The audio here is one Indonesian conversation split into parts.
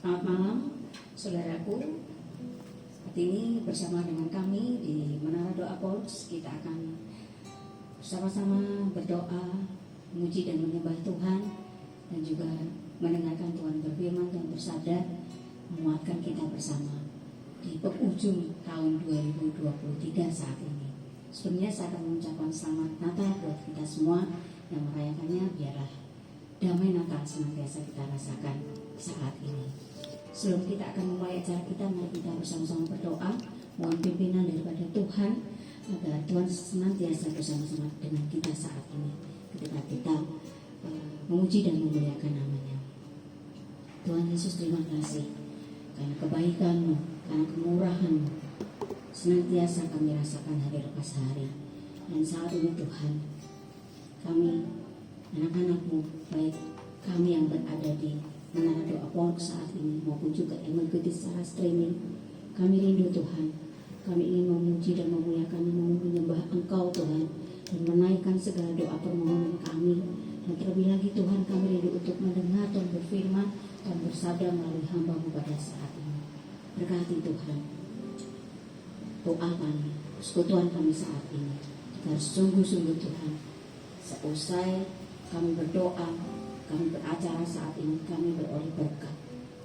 Selamat malam, saudaraku. Saat ini bersama dengan kami di Menara Doa Polks, kita akan bersama-sama berdoa, memuji dan menyembah Tuhan, dan juga mendengarkan Tuhan berfirman, Tuhan bersabda, menguatkan kita bersama di penghujung tahun 2023 saat ini. Sebelumnya saya akan mengucapkan selamat Natal buat kita semua yang merayakannya. Biarlah damai Natal senantiasa kita rasakan saat ini. Sebelum kita akan memulai acara kita, mari kita bersama-sama berdoa, mohon pimpinan daripada Tuhan agar Tuhan senantiasa bersama-sama dengan kita saat ini ketika kita memuji dan memuliakan namanya. Tuhan Yesus, terima kasih karena kebaikan-Mu, karena kemurahan-Mu senantiasa kami rasakan hari lepas hari. Dan saat ini Tuhan, kami anak-anak-Mu, baik kami yang berada di Menara Doa Polks saat ini maupun juga yang mengikuti secara streaming, kami rindu Tuhan, kami ingin memuji dan memuliakan, menyembah Engkau Tuhan, dan menaikkan segala doa permohonan kami. Dan terlebih lagi Tuhan, kami rindu untuk mendengar Tuhan berfirman, Tuhan bersabda melalui hamba-Mu pada saat ini. Berkati Tuhan doa kami, persekutuan kami saat ini, kita harus sungguh-sungguh Tuhan. Seusai kami berdoa, kami beracara saat ini, kami beroleh berkat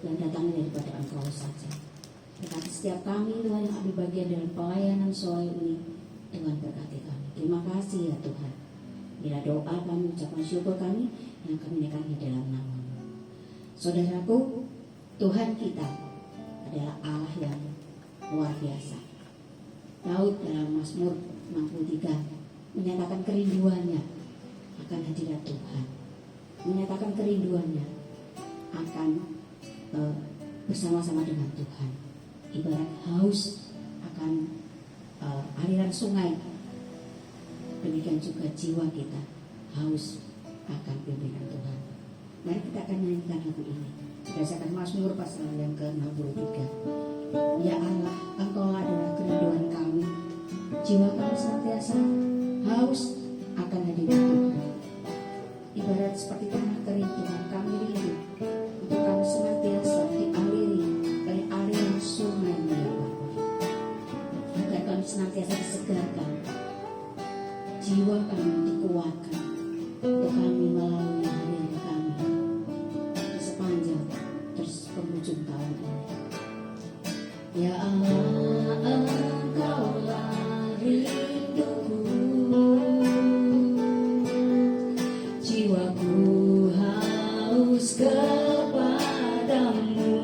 yang datang daripada Engkau saja. Berkati setiap kami Tuhan yang ambil bagian dalam pelayanan sore ini, Tuhan berkati kami. Terima kasih ya Tuhan. Bila doa kami, ucapan syukur kami yang kami naikkan dalam nama-Mu. Saudaraku, Tuhan kita adalah Allah yang luar biasa. Daud dalam Mazmur 63 menyatakan kerinduannya akan hadirat Tuhan, menyatakan kerinduannya akan bersama-sama dengan Tuhan. Ibarat haus akan aliran sungai, demikian juga jiwa kita haus akan pimpinan Tuhan. Mari kita akan nyanyikan lagu ini berdasarkan Mazmur pasal yang ke-63. Ya Allah, Engkau adalah kerinduan kami, jiwa kami senantiasa haus akan hadirat Tuhan. Ibarat seperti tanah kering Tuhan, kami rindu untuk kami senantiasa dialiri oleh aliran sungai yang agar kami senantiasa disegarkan, jiwa kami dikuatkan untuk kami melalui hari-hari kami di sepanjang terus penghujung tahun ini. Ya Allah, Engkaulah rinduku, jiwaku haus kepadamu,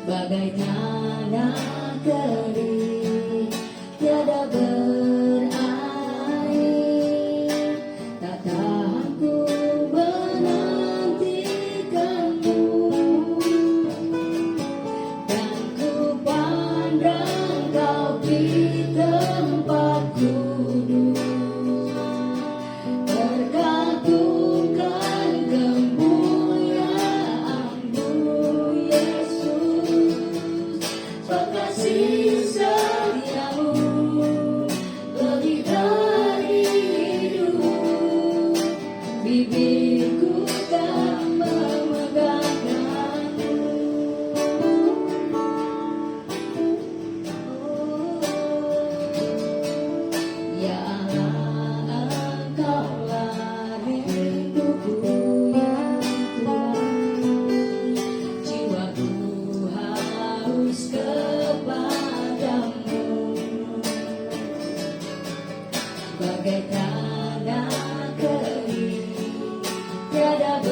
bagai tanah kering tiada berair, tak tahan ku menantikanmu, dan ku pandang Kau di tempat kudus, terkagumkan kemuliaan-Mu Yesus, pengasihi setiamu lebih dari hidup, bibirku kan memegangkanmu. Ya Allah, Engkaulah rinduku ya Tuhan, jiwaku haus kepadamu, bagai tanah kering tiada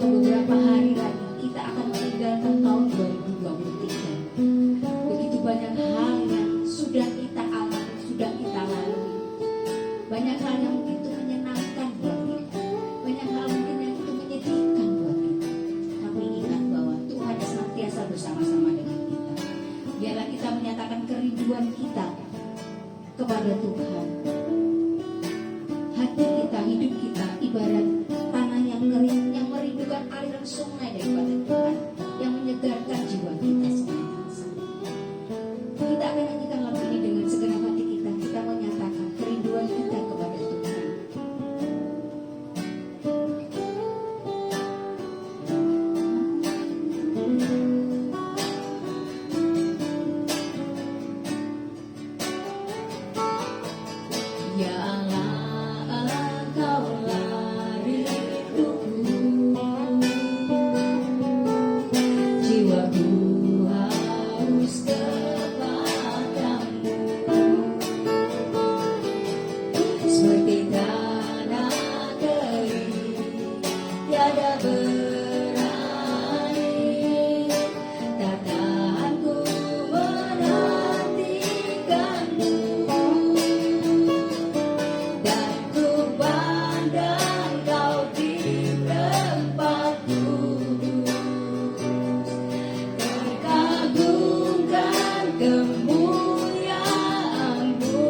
waktu beberapa hari lagi kita akan meninggalkan tahun 2023. Begitu banyak hal yang sudah kita alami, sudah kita lalui. Banyak hal yang mungkin itu menyenangkan buat kita, banyak hal mungkin yang itu menyedihkan buat kita. Tapi ingat bahwa Tuhan senantiasa bersama-sama dengan kita. Biarlah kita menyatakan kerinduan kita kepada Tuhan. Hati kita, hidup kita ibarat tanah yang kering, yang merindukan aliran sungai daripada Tuhan, yang menyegarkan jiwa kita sebagai bangsa. Kita akan nyanyikan lagu ini dengan segenap hati kita. Kita menyatakan kerinduan kita kepada Tuhan. Ya Allah, Engkaulah rinduku, jiwaku haus kepadamu, seperti tanah kering tiada berani, tak tahan ku menantikanmu. Dan ku pandang kau di tempat kudus, terkagumkan kemuliaan-Mu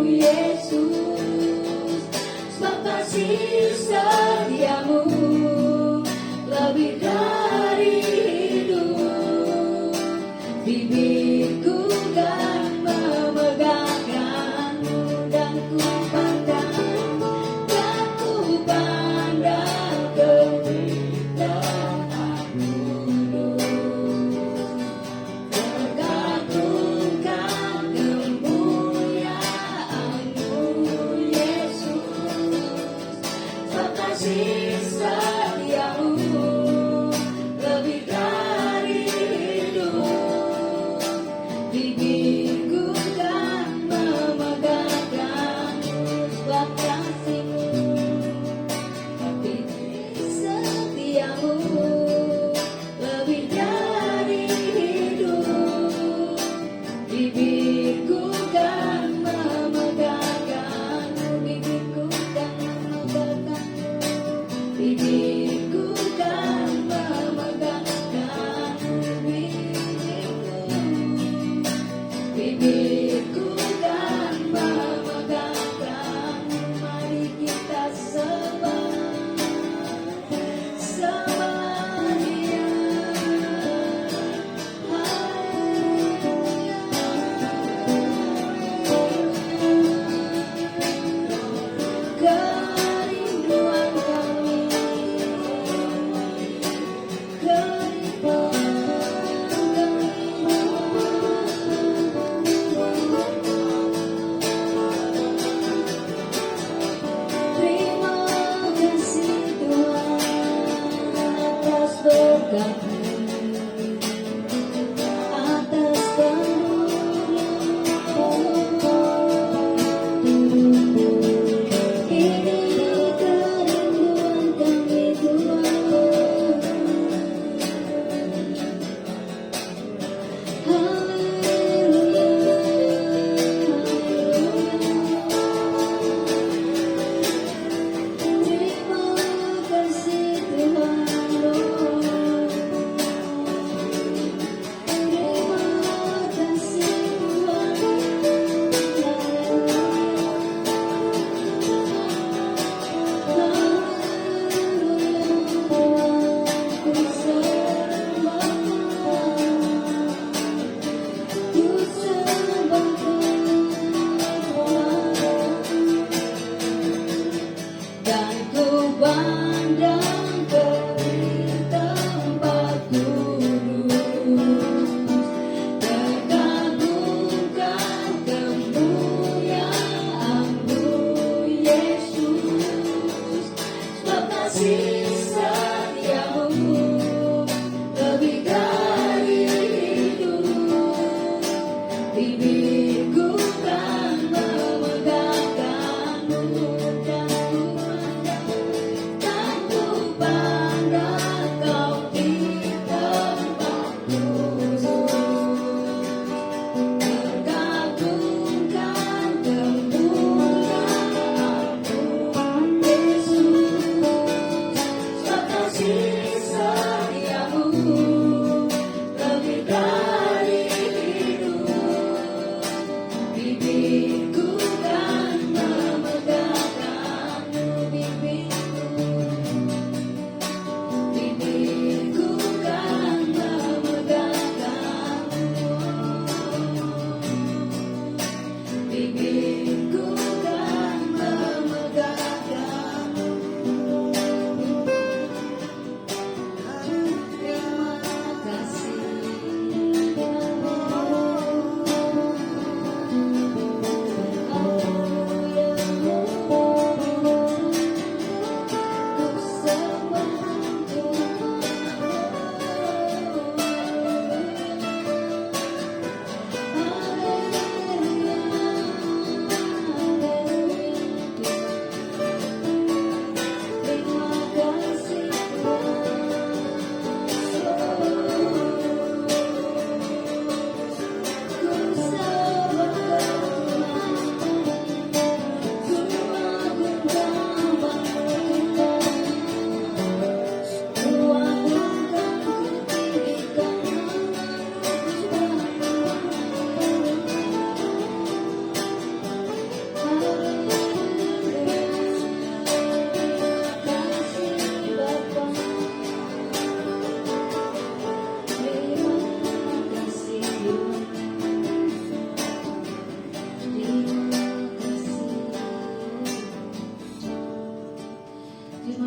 Yesus. Sebab kasih setiamu lebih dari hidup, bibirku kan memegangkanmu. Dan ku pandang ke tempat kudus, terkagumkan kemuliaan-Mu Yesus. Sebab kasih setiamu lebih dari hidup, bibirku kan memegangkanmu. Sebab kasih-Mu, setiamu lebih dari hidup, bibirku kan memegangkanmu, bibirku kan memegangkanmu.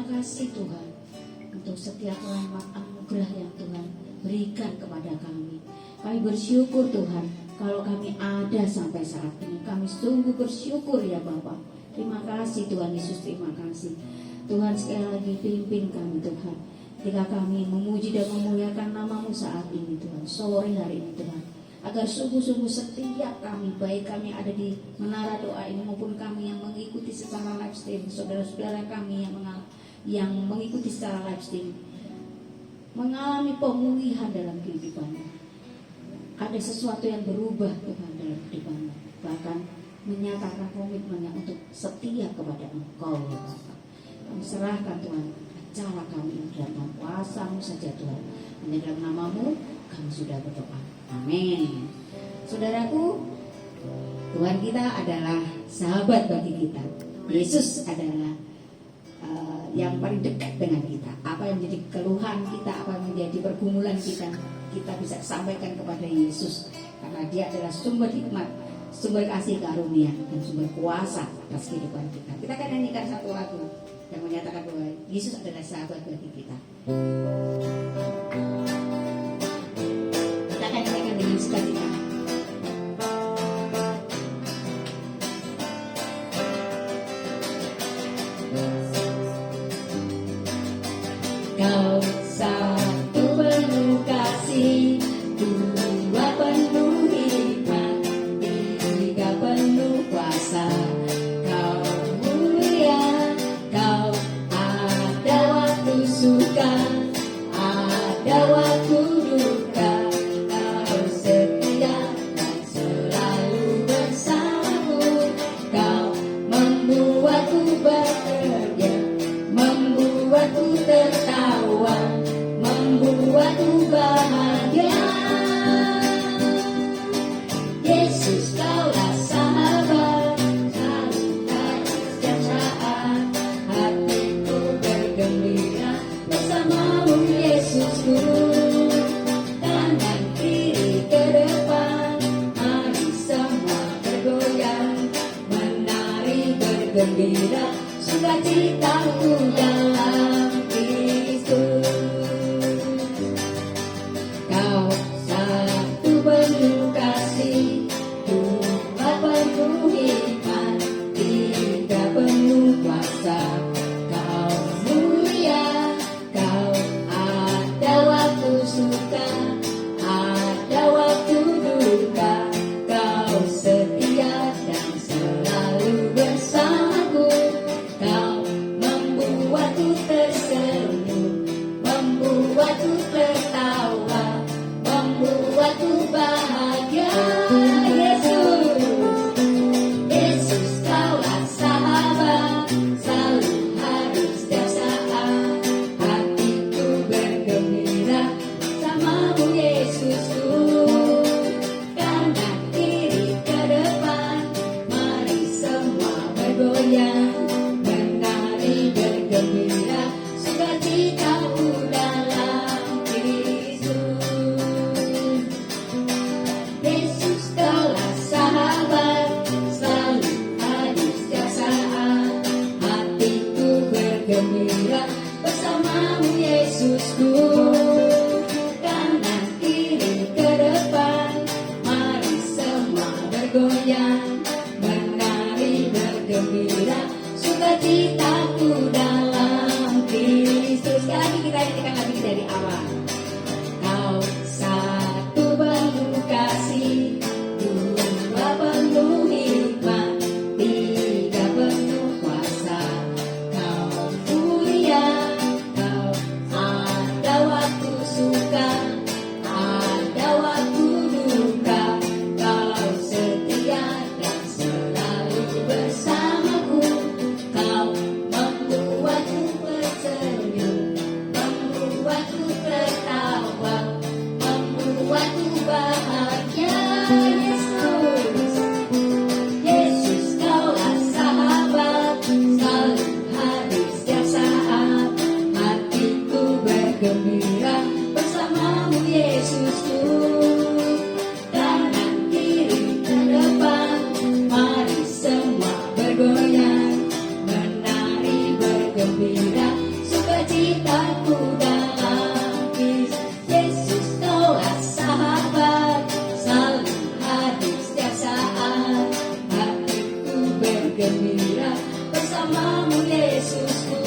kasih Tuhan untuk setiap rahmat anugerah yang Tuhan berikan kepada kami. Kami bersyukur Tuhan kalau kami ada sampai saat ini. Kami sungguh bersyukur ya Bapak. Terima kasih Tuhan Yesus, terima kasih. Tuhan sekali lagi pimpin kami Tuhan. Ketika kami memuji dan memuliakan nama-Mu saat ini Tuhan, sore hari ini Tuhan. Agar sungguh-sungguh setiap kami, baik kami ada di menara doa ini maupun kami yang mengikuti secara live stream, saudara-saudara kami yang mengikuti secara live stream, mengalami pemulihan dalam kehidupannya. Ada sesuatu yang berubah Tuhan dalam kehidupannya. Bahkan menyatakan komitmennya untuk setia kepada Engkau ya Bapa. Kami serahkan Tuhan cara kami dalam kuasa-Mu saja Tuhan. Hanya dalam nama-Mu kami sudah berdoa. Amin. Saudaraku, Tuhan kita adalah sahabat bagi kita. Yesus adalah yang paling dekat dengan kita. Apa yang menjadi keluhan kita, apa yang menjadi pergumulan kita bisa sampaikan kepada Yesus. Karena Dia adalah sumber hikmat, sumber kasih karunia, dan sumber kuasa atas kehidupan kita. Kita akan nyanyikan satu lagu yang menyatakan bahwa Yesus adalah sahabat bagi kita. Kita akan nyanyikan dengan sukacita. Kau satu penuh kasih, dua penuh hikmat, tiga penuh kuasa. Kau mulia, kau ada waktu suka, ada waktu duka. Kau setia dan selalu bersamaku. Kau membuatku bekerja, membuatku tertawa, membuatku bahagia. Yesus, Kaulah sahabat, selalu hadir setiap saat. Hatiku bergembira bersama-Mu Yesusku. Kanan kiri ke depan, mari semua bergoyang, menari bergembira, sukacitaku dalam Kristus. Kau satu penuh kasih, dua penuh hikmat, tiga penuh kuasa. Kau mulia, kau ada waktu suka, ada waktu duka. Kau setia dan selalu bersamaku. Kau membuatku tersenyum, membuatku tertawa, membuatku bahagia. Yesus, Yesus, Kaulah sahabat, selalu hadir setiap saat. Hatiku bergembira bersama-Mu Yesusku. Kanan kiri ke depan, mari semua bergoyang, menari bergembira, sukacitaku dalam Kristus. Yesus, Kaulah sahabat, selalu hadir setiap saat. Hatiku bergembira bersama-Mu Yesusku. Kanan kiri ke depan, mari semua bergoyang, menari bergembira, sukacitaku dalam Kristus. Sekali lagi kita nyanyikan lagi dari awal. Kau satu penuh kasih, dua penuh hikmat, tiga penuh kuasa. Kau mulia, kau ada waktu suka, ada waktu duka. Kau setia dan selalu bersamaku. Kau membuatku tersenyum, membuatku tertawa, bersamamu Yesusku.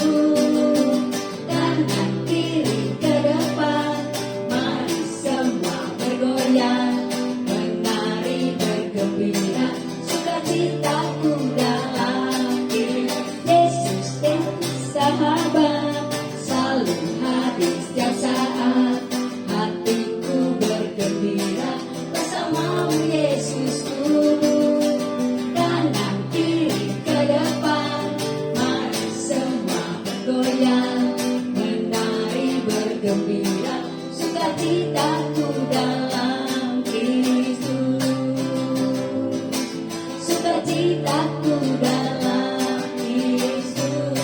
Kanan kiri ke depan, mari semua bergoyang, menari bergembira, sukacitaku dalam diri. Yesus dan sahabat selalu hadir setiap saat, hatiku bergembira bersamamu Yesusku. Kanan kiri ke depan, mari semua bergoyang, menari bergembira, sukacitaku dalam Kristus. Sukacitaku dalam Kristus.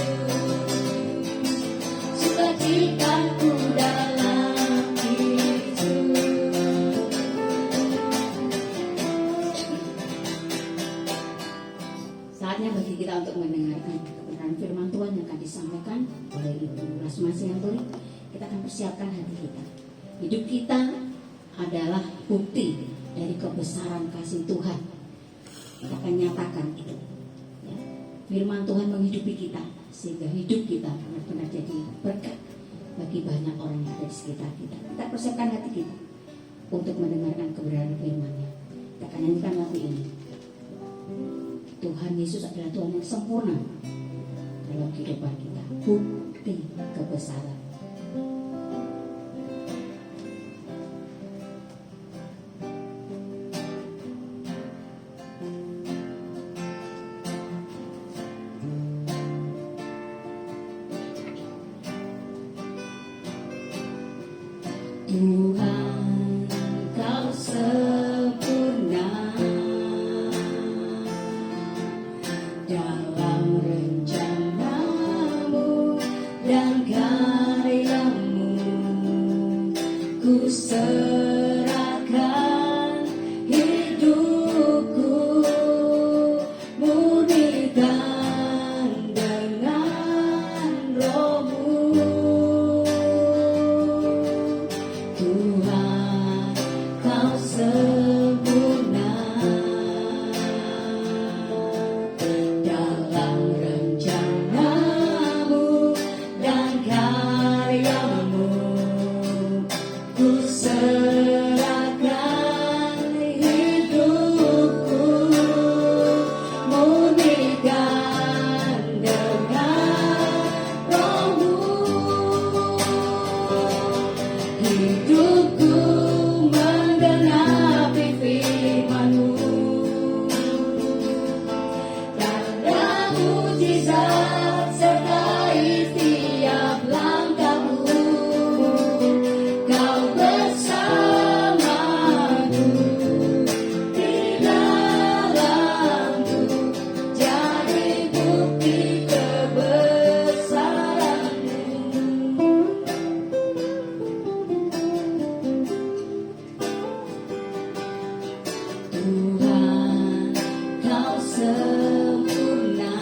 Sukacitaku dalam Kristus. Saatnya bagi kita untuk mendengarkan kebenaran firman Tuhan yang akan disampaikan oleh Ibu Rasmasi Antoni. Kita akan persiapkan hati kita. Hidup kita adalah bukti dari kebesaran kasih Tuhan. Kita akan nyatakan itu. Ya. Firman Tuhan menghidupi kita sehingga hidup kita benar-benar jadi berkat bagi banyak orang yang ada di sekitar kita. Kita persiapkan hati kita untuk mendengarkan kebenaran firman-Nya. Kita akan nyanyikan lagu ini. Tuhan Yesus adalah Tuhan yang sempurna dalam kehidupan kita. Bukti kebesaran. Tuhan, Kau sempurna dalam rencanamu dan karyamu. Ku serahkan hidupku, murnikan dengan Roh-Mu. Tuhan, Kau sempurna dalam rencanamu dan karyamu. Ku serahkan hidupku, murnikan dengan Roh-Mu. Hidupku menggenapi firman-Mu, tanda mujizat sertai tiap langkahmu. Kau bersamaku di dalamku, jadi bukti kebesaran-Mu. Tuhan, Kau sempurna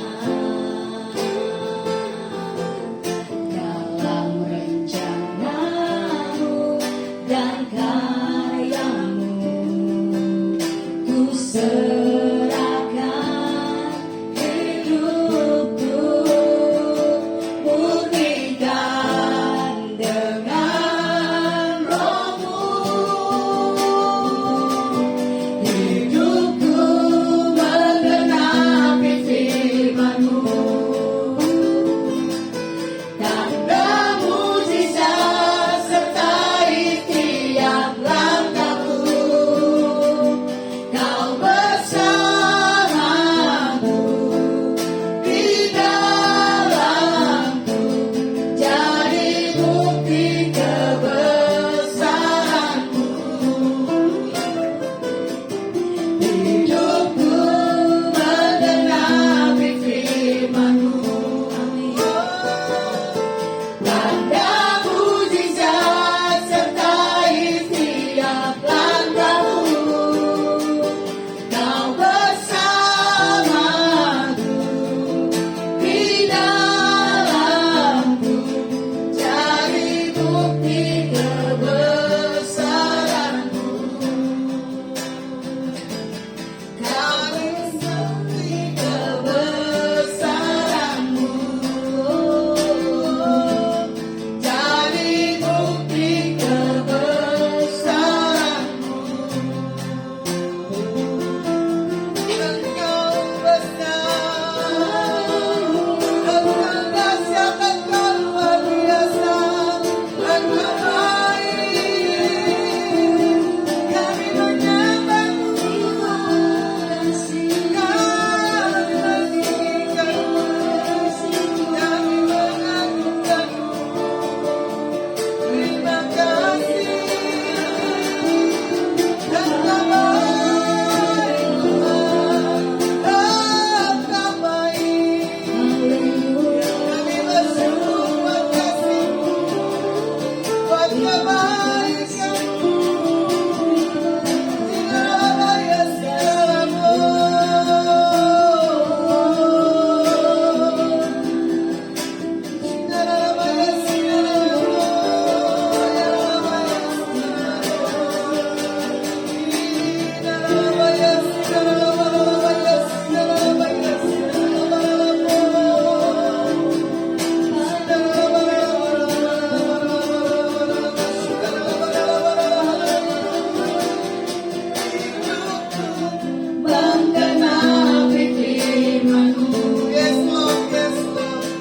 Yes Lord, yes Lord.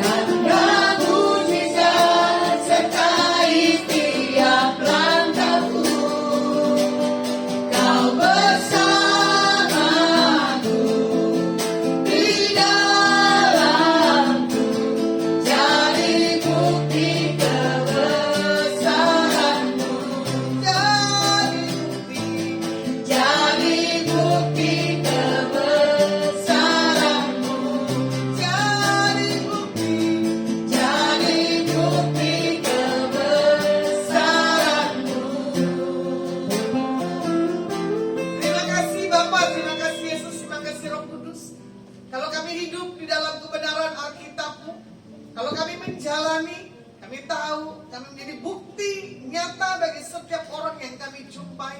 Tanda mujizat sertai tiap langkahku, Kau bersamaku di dalamku, jadi bukti kebesaranmu, Jadi bukti, jadi bukti kebesaranmu, jadi bukti. jadi bukti kebesaranmu. Terima kasih Bapak, terima kasih Yesus, terima kasih Roh Kudus. Kalau kami hidup di dalam kebenaran Alkitab-Mu, kalau kami menjalani, kami tahu, kami menjadi bukti nyata bagi setiap orang yang kami jumpai.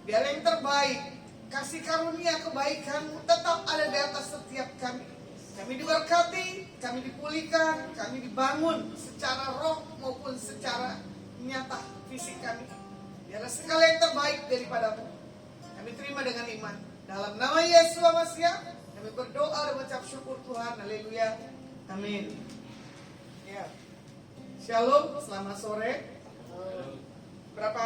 Biar yang terbaik, kasih karunia kebaikan-Mu tetap ada di atas setiap kami. Kami diberkati, kami dipulihkan, kami dibangun secara roh maupun secara nyata fisik kami. Biarlah segala yang terbaik daripada-Mu kami terima dengan iman. Dalam nama Yesus Masiah, kami berdoa dan mengucap syukur Tuhan. Haleluya. Amin. Ya. Shalom, selamat sore. Berapa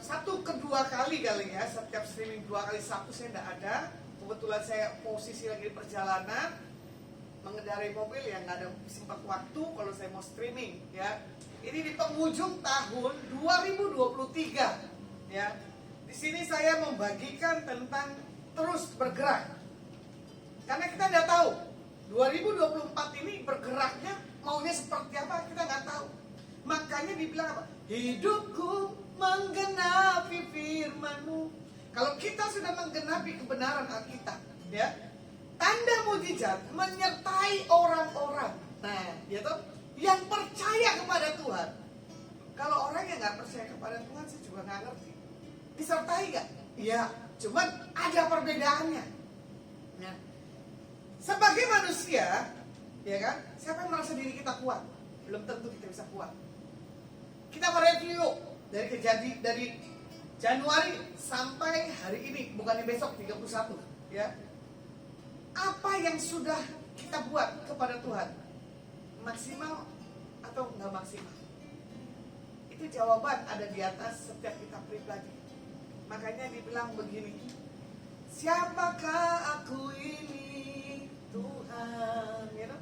satu kedua kali ya, setiap streaming 2 kali Sabtu saya tidak ada. Kebetulan saya posisi lagi di perjalanan, mengendarai mobil yang nggak ada sempat waktu kalau saya mau streaming ya. Ini di penghujung tahun 2023 ya. Di sini saya membagikan tentang terus bergerak. Karena kita tidak tahu 2024 ini bergeraknya maunya seperti apa, kita nggak tahu. Makanya dibilang apa? Hidupku menggenapi firman-Mu. Kalau kita sudah menggenapi kebenaran Alkitab, ya, tanda mujizat menyertai orang-orang. Nah, gitu, yang percaya kepada Tuhan. Kalau orang yang nggak percaya kepada Tuhan, saya juga nggak ngerti. Disertai nggak? Iya, cuman ada perbedaannya. Nah, sebagai manusia, ya kan, siapa yang merasa diri kita kuat? Belum tentu kita bisa kuat. Kita mereview dari Januari sampai hari ini, bukannya besok 31, ya. Apa yang sudah kita buat kepada Tuhan? Maksimal atau enggak maksimal? Itu jawaban ada di atas setiap kita pribadi. Makanya dibilang begini, siapakah aku ini Tuhan, ya kan?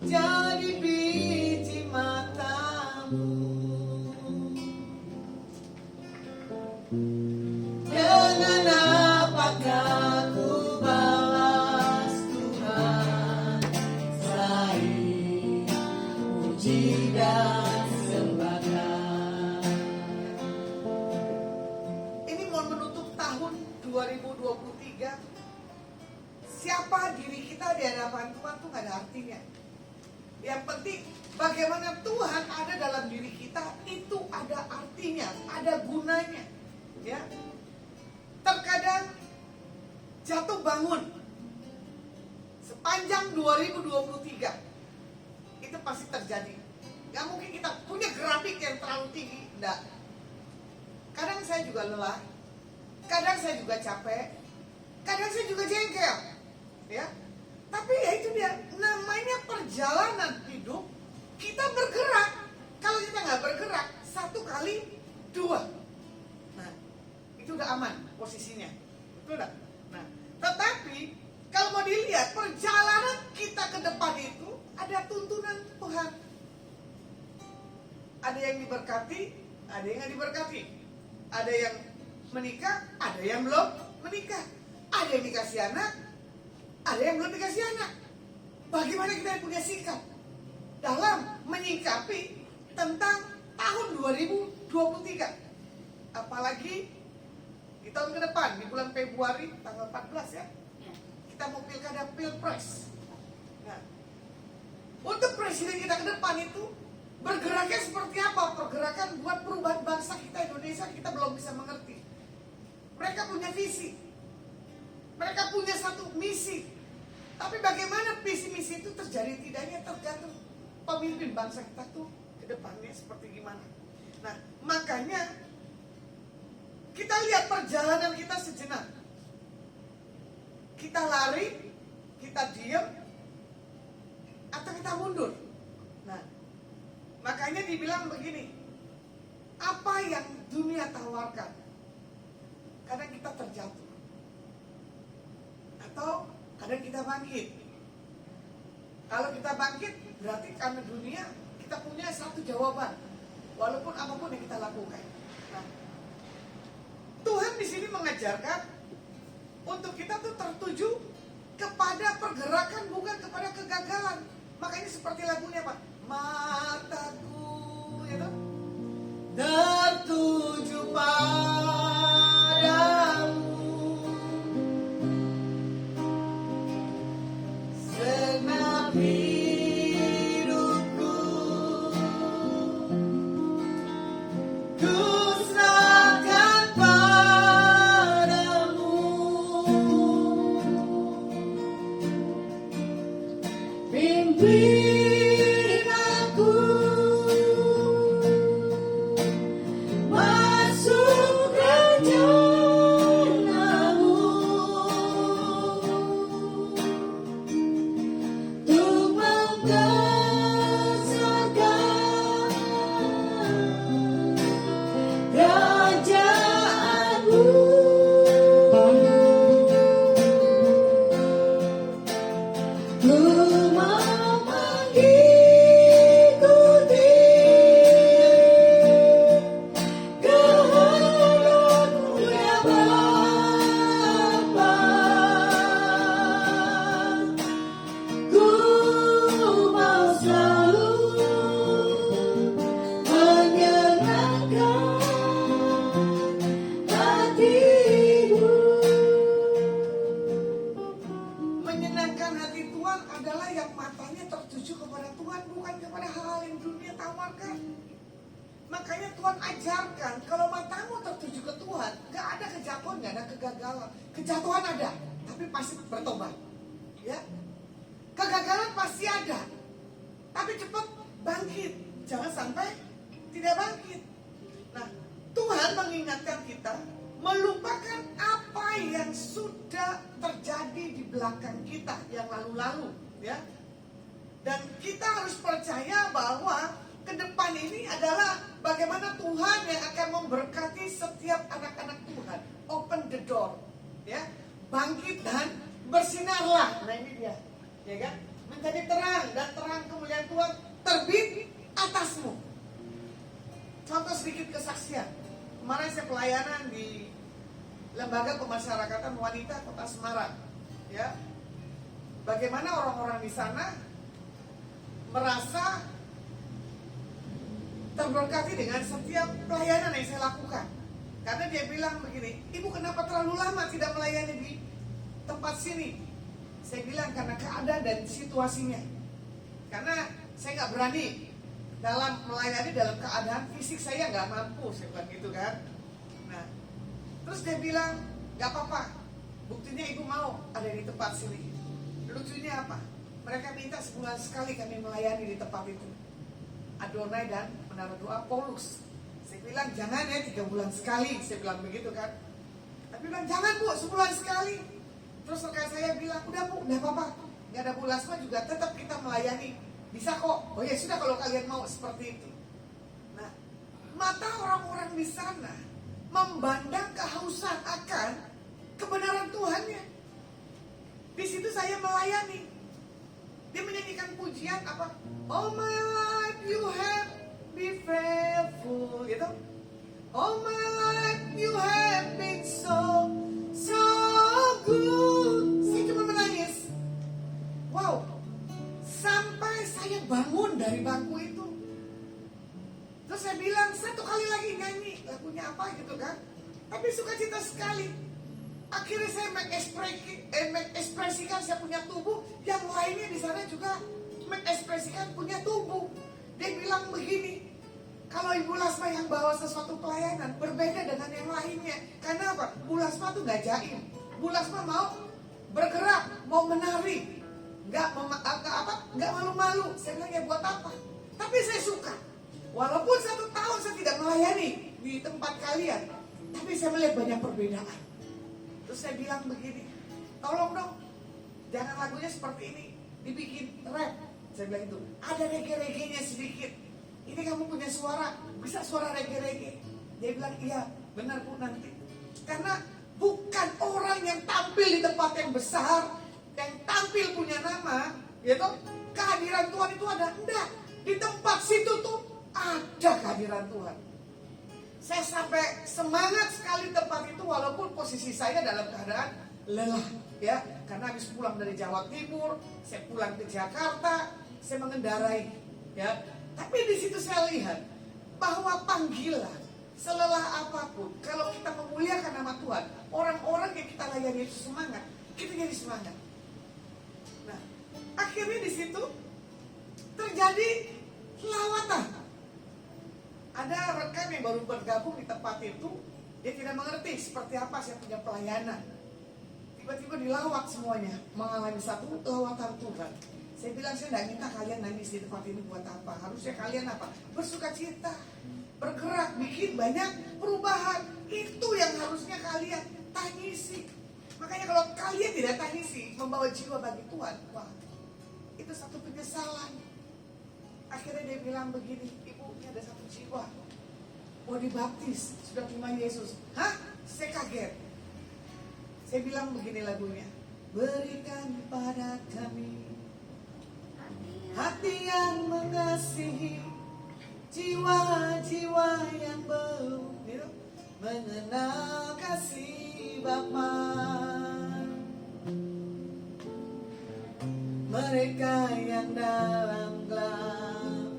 Jadi biji matamu, dengan apakah ku balas Tuhan selain puji dan sembahkan. Ini mau menutup tahun 2023. Siapa diri kita di hadapan Tuhan tuh gak ada artinya. Yang penting bagaimana Tuhan ada dalam diri kita, itu ada artinya, ada gunanya. Ya, terkadang jatuh bangun sepanjang 2023 itu pasti terjadi. Gak mungkin kita punya grafik yang terlalu tinggi, enggak. Kadang saya juga lelah, kadang saya juga capek, kadang saya juga jengkel, ya. Tapi ya itu dia, namanya perjalanan hidup. Kita bergerak. Kalau kita nggak bergerak, 1 kali 2. Nah, itu udah aman posisinya, betul nggak? Nah, tetapi kalau mau dilihat perjalanan kita ke depan itu ada tuntunan Tuhan. Ada yang diberkati, ada yang nggak diberkati. Ada yang menikah, ada yang belum menikah. Ada yang dikasih anak, ada yang belum dikasih anak. Bagaimana kita punya sikap dalam menyikapi tentang tahun 2023? Apalagi di tahun ke depan, di bulan Februari tanggal 14 ya, kita mau pilkada pilpres. Nah, untuk presiden kita ke depan itu bergeraknya seperti apa? Pergerakan buat perubahan bangsa kita Indonesia, kita belum bisa mengerti. Mereka punya visi, mereka punya satu misi. Tapi bagaimana visi misi itu terjadi tidaknya tergantung pemimpin bangsa kita tuh ke depannya seperti gimana. Nah, makanya kita lihat perjalanan kita sejenak. Kita lari, kita diam, atau kita mundur? Nah, makanya dibilang begini, apa yang dunia tawarkan? Kadang kita terjatuh, atau kadang kita bangkit. Kalau kita bangkit, berarti karena dunia kita punya satu jawaban, walaupun apapun yang kita lakukan. Nah, Tuhan di sini mengajarkan untuk kita tuh tertuju kepada pergerakan, bukan kepada kegagalan. Makanya seperti lagunya Pak, mataku itu tertuju padamu, senang hidupku ku serahkan padamu, pimpin aku masuk rencanamu, untuk membesarkan kerajaanmu. Ku mau mengikuti kehendakmu ya Bapa. Ku mau selalu menyenangkan hatimu. Menyenangkan hati Tuhan adalah yang matanya tertuju kepada Tuhan, bukan kepada hal-hal yang dunia tawarkan. Makanya Tuhan ajarkan, kalau matamu tertuju ke Tuhan, gak ada kejatuhan, gak ada kegagalan. Kejatuhan ada, tapi pasti bertobat. Ya, kegagalan pasti ada, tapi cepat bangkit. Jangan sampai tidak bangkit. Nah, Tuhan mengingatkan kita melupakan apa yang sudah terjadi di belakang kita yang lalu-lalu, ya. Dan kita harus percaya bahwa ke depan ini adalah bagaimana Tuhan yang akan memberkati setiap anak-anak Tuhan. Open the door, ya. Bangkit dan bersinarlah. Nah ini dia, ya kan? Menjadi terang, dan terang kemuliaan Tuhan terbit atasmu. Contoh sedikit kesaksian. Kemarin saya pelayanan di Lembaga Pemasyarakatan Wanita Kota Semarang, ya. Bagaimana orang-orang di sana merasa terberkati dengan setiap pelayanan yang saya lakukan. Karena dia bilang begini, ibu kenapa terlalu lama tidak melayani di tempat sini? Saya bilang karena keadaan dan situasinya. Karena saya nggak berani dalam melayani dalam keadaan fisik saya nggak mampu, saya bilang gitu kan. Nah, terus dia bilang nggak apa-apa, buktinya ibu mau ada di tempat sini. Lucunya apa? Mereka minta sebulan sekali kami melayani di tempat itu. Adonai dan Menara Doa Paulus. Saya bilang jangan ya 3 bulan sekali, saya bilang begitu kan. Tapi bilang jangan bu, sebulan sekali. Terus rekan saya bilang udah bu, nggak apa-apa, nggak ada Bu Lasma juga tetap kita melayani, bisa kok. Oh ya sudah kalau kalian mau seperti itu. Nah, mata orang-orang di sana memandang kehausan akan kebenaran Tuhannya. Di situ saya melayani. Dia menyanyikan pujian apa? All my life you have been faithful, gitu. All my life you have been so good. Saya cuma menangis. Wow. Sampai saya bangun dari bangku itu. Terus saya bilang satu kali lagi nyanyi lagunya apa gitu kan. Tapi sukacita sekali. Akhirnya saya mengekspresikan saya punya tubuh. Yang lainnya di sana juga mengekspresikan punya tubuh. Dia bilang begini, kalau Ibu Lasma yang bawa sesuatu pelayanan berbeda dengan yang lainnya. Karena apa? Bu Lasma tuh gak jaim. Bu Lasma mau bergerak, mau menari, nggak malu-malu. Saya bilang ya buat apa? Tapi saya suka. Walaupun 1 tahun saya tidak melayani di tempat kalian, tapi saya melihat banyak perbedaan. Terus saya bilang begini, tolong dong, jangan lagunya seperti ini, dibikin rap. Saya bilang itu, ada reggae-reggae-nya sedikit. Ini kamu punya suara, bisa suara reggae-reggae. Dia bilang, iya benar Bu nanti. Karena bukan orang yang tampil di tempat yang besar, yang tampil punya nama, gitu, kehadiran Tuhan itu ada. Enggak, di tempat situ tuh ada kehadiran Tuhan. Saya sampai semangat sekali tempat itu walaupun posisi saya dalam keadaan lelah, ya, karena habis pulang dari Jawa Timur, saya pulang ke Jakarta, saya mengendarai, ya. Tapi di situ saya lihat bahwa panggilan selelah apapun, kalau kita memuliakan nama Tuhan, orang-orang yang kita layani itu semangat, kita jadi semangat. Nah, akhirnya di situ terjadi lawatan. Ada rekan yang baru bergabung di tempat itu, dia tidak mengerti seperti apa saya punya pelayanan. Tiba-tiba dilawat semuanya, mengalami satu lawatan Tuhan. Saya bilang, saya tidak minta kalian nangis di tempat ini buat apa. Harusnya kalian apa? Bersuka cita, bergerak, bikin banyak perubahan. Itu yang harusnya kalian tangisi. Makanya kalau kalian tidak tangisi, membawa jiwa bagi Tuhan, wah, itu satu penyesalan. Akhirnya dia bilang begini, Ibu, ini ada satu jiwa mau dibaptis, sudah terima Yesus. Hah? Saya kaget. Saya bilang begini lagunya, berikan pada kami hati yang mengasihi, jiwa-jiwa yang belum mengenal kasih Bapa. Mereka yang dalam gelap,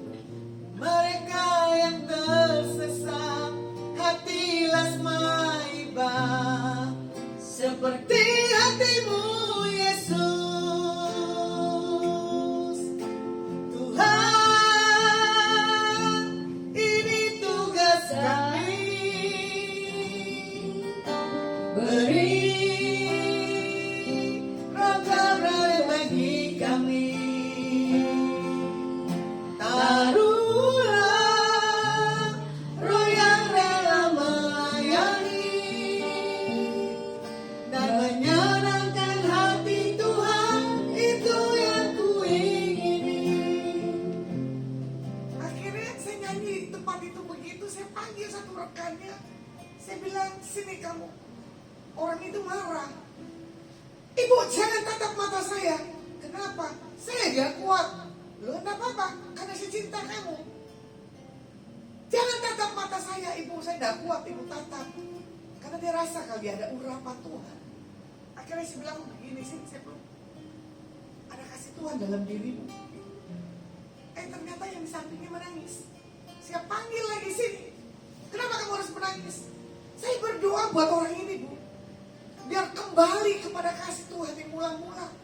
mereka yang tersesat, hati lasmaiba seperti hatimu Yesus. Tuhan, ini tugas kami, beri roh Kamu bagi kami. Taruhlah roh yang rela melayani dan menyenangkan hati Tuhan, itu yang kuingini. Akhirnya saya nyanyi di tempat itu begitu, saya panggil satu rekannya, saya bilang, sini kamu. Orang itu marah. Ibu, jangan tatap mata saya. Kenapa? Saya dia kuat. Loh, enggak apa-apa, karena saya cinta kamu. Jangan tatap mata saya, Ibu. Saya enggak kuat, Ibu tatap. Karena dia rasa kali ada urapan Tuhan. Akhirnya saya bilang begini, sini saya peluk. Ada kasih Tuhan dalam dirimu. Ternyata yang di sampingnya menangis. Saya panggil lagi, sini. Kenapa kamu harus menangis? Saya berdoa buat orang ini, Bu, biar kembali kepada kasih Tuhan yang mula-mula.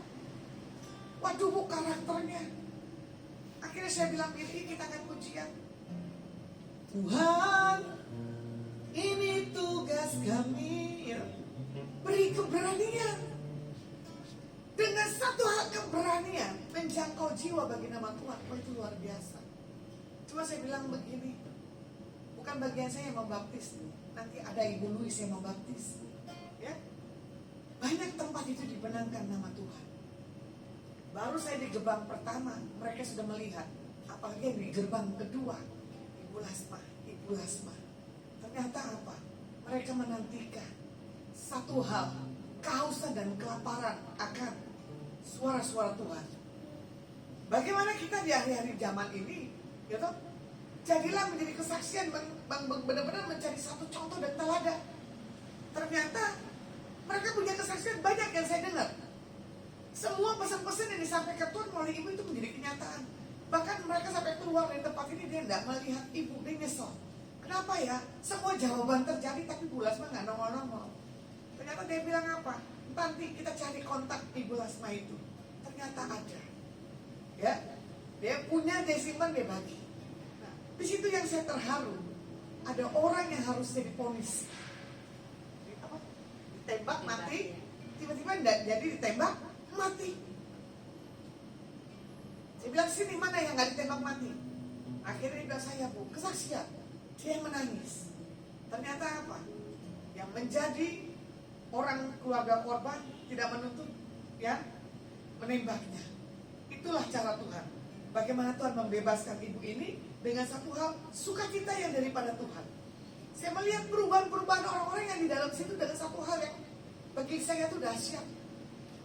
Waduh, Bu, karakternya. Akhirnya saya bilang, ini kita akan pujian. Tuhan, ini tugas kami, ya. Beri keberanian. Dengan satu hal keberanian, menjangkau jiwa bagi nama Tuhan. Oh, itu luar biasa. Cuma saya bilang begini, bukan bagian saya yang membaptis. Nanti ada Ibu Louis yang membaptis, ya. Banyak tempat itu dibenangkan nama Tuhan. Baru saya di gerbang pertama, mereka sudah melihat. Apalagi di gerbang kedua, Ibu Lasma. Ternyata apa? Mereka menantikan satu hal, kehausan dan kelaparan akan suara-suara Tuhan. Bagaimana kita di hari-hari zaman ini, ya toh? Jadilah menjadi kesaksian, benar-benar mencari satu contoh dan teladan. Ternyata mereka punya kesaksian banyak yang saya dengar. Semua pesan-pesan yang disampaikan Tuhan melalui ibu itu menjadi kenyataan. Bahkan mereka sampai keluar dari tempat ini, dia tidak melihat ibu, dia nyesel. Kenapa ya? Semua jawaban terjadi tapi Bu Lasma nggak nongol-nongol. Ternyata dia bilang apa? Nanti kita cari kontak Ibu Lasma itu. Ternyata ada. Ya, dia punya, dia simpan, dia bagi. Nah, di situ yang saya terharu. Ada orang yang harusnya diponis. Ditembak mati, tiba-tiba enggak jadi ditembak mati. Saya bilang, sini mana yang nggak ditembak mati? Akhirnya dia bilang, saya Bu, kesaksian. Dia yang menangis. Ternyata apa? Yang menjadi orang keluarga korban tidak menuntut, ya, menembaknya. Itulah cara Tuhan. Bagaimana Tuhan membebaskan ibu ini dengan satu hal, sukacita yang daripada Tuhan. Saya melihat perubahan-perubahan orang-orang yang di dalam situ dengan satu hal yang bagi saya itu dahsyat.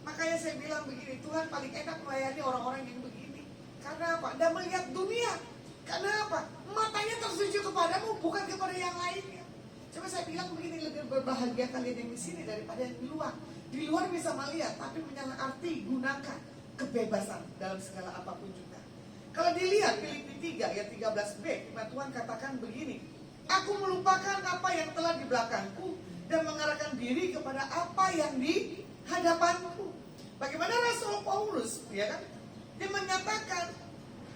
Makanya saya bilang begini, Tuhan paling enak melayani orang-orang yang begini. Karena apa? Anda melihat dunia. Karena apa? Matanya tertuju kepadamu, bukan kepada yang lainnya. Coba saya bilang begini, lebih berbahagia kalian yang di sini daripada yang di luar. Di luar bisa melihat, tapi menyalah arti gunakan kebebasan dalam segala apapun juga. Kalau dilihat Filipi 3 ayat 13b, firman Tuhan katakan begini, aku melupakan apa yang telah di belakangku dan mengarahkan diri kepada apa yang di hadapanku. Bagaimana Rasul Paulus, ya kan? Dia menyatakan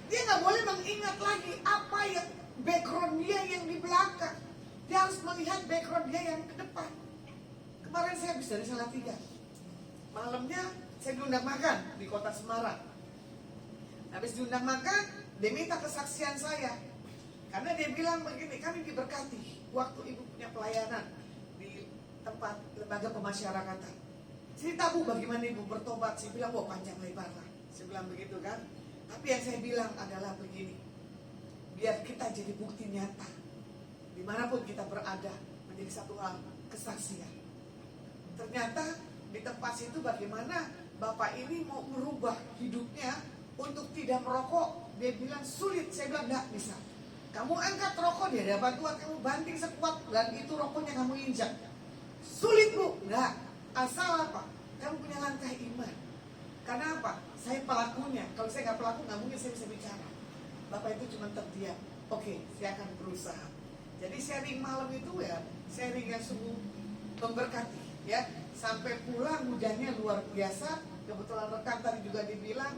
dia nggak boleh mengingat lagi apa yang background dia yang di belakang. Dia harus melihat background dia yang ke depan. Kemarin saya habis dari Salatiga. Malamnya saya diundang makan di kota Semarang. Habis diundang makan, dia minta kesaksian saya. Karena dia bilang begini, kami diberkati waktu ibu punya pelayanan di tempat lembaga pemasyarakatan. Cerita bu, bagaimana ibu bertobat? Saya bilang, wah panjang lebar lah. Saya bilang begitu kan. Tapi yang saya bilang adalah begini, biar kita jadi bukti nyata. Dimanapun kita berada, menjadi satu hal, kesaksian. Ternyata di tempat situ bagaimana bapak ini mau merubah hidupnya untuk tidak merokok. Dia bilang sulit, saya bilang enggak bisa. Kamu angkat rokok di hadapan Tuhan, kamu banting sekuat dan itu rokoknya kamu injak. Sulit bu, enggak. Asal apa? Kamu punya langkah iman. Karena apa? Saya pelakunya. Kalau saya nggak pelaku, nggak mungkin saya bisa bicara. Bapak itu cuma terdiam. Oke, saya akan berusaha. Jadi sharing malam itu ya, sharing yang sungguh memberkati. Ya, sampai pulang hujannya luar biasa. Kebetulan rekan tadi juga dibilang,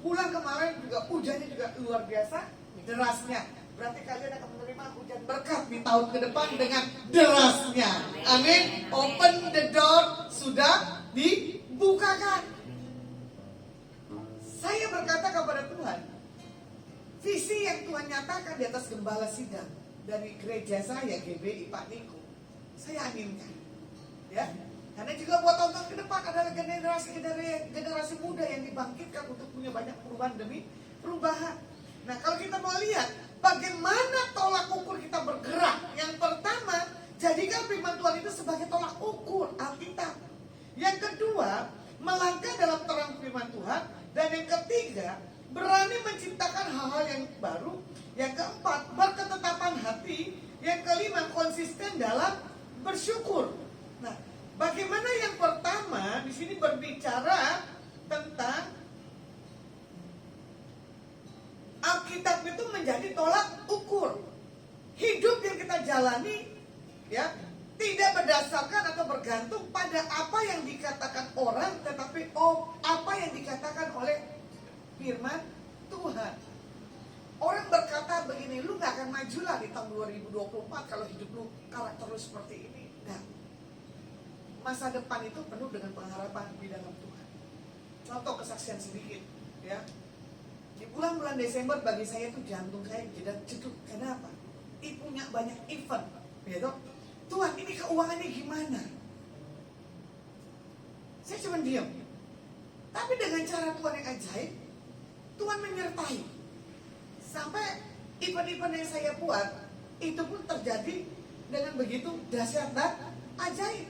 pulang kemarin juga hujannya juga luar biasa, derasnya. Berarti kalian akan menerima hujan berkat di tahun ke depan dengan derasnya. Amin. Open the door sudah dibukakan. Saya berkata kepada Tuhan, visi yang Tuhan nyatakan di atas gembala sidang dari gereja saya GBI Pak Niko, saya aminkan. Ya, karena juga buat tahun ke depan adalah generasi muda yang dibangkitkan untuk punya banyak perubahan demi perubahan. Nah, kalau kita mau lihat bagaimana tolak ukur kita bergerak, yang pertama, jadikan firman Tuhan itu sebagai tolak ukur Alkitab. Yang kedua, melangkah dalam terang firman Tuhan. Dan yang ketiga, berani menciptakan hal-hal yang baru. Yang keempat, berketetapan hati. Yang kelima, konsisten dalam bersyukur. Nah, bagaimana yang pertama di sini berbicara tentang Alkitab itu menjadi tolak ukur. Hidup yang kita jalani, ya, tidak berdasarkan atau bergantung pada apa yang dikatakan orang, tetapi apa yang dikatakan oleh firman Tuhan. Orang berkata begini, lu gak akan maju lah di tahun 2024 kalau hidup lu karakter lu seperti ini. Nah, masa depan itu penuh dengan pengharapan di dalam Tuhan. Contoh kesaksian sedikit, ya. Di bulan-bulan Desember bagi saya itu jantung saya jedak jeduk. Kenapa? Punya banyak event, gitu. Tuhan, ini keuangannya gimana? Saya cuma diam. Tapi dengan cara Tuhan yang ajaib, Tuhan menyertai. Sampai event-event yang saya buat, itu pun terjadi dengan begitu dahsyat dan ajaib.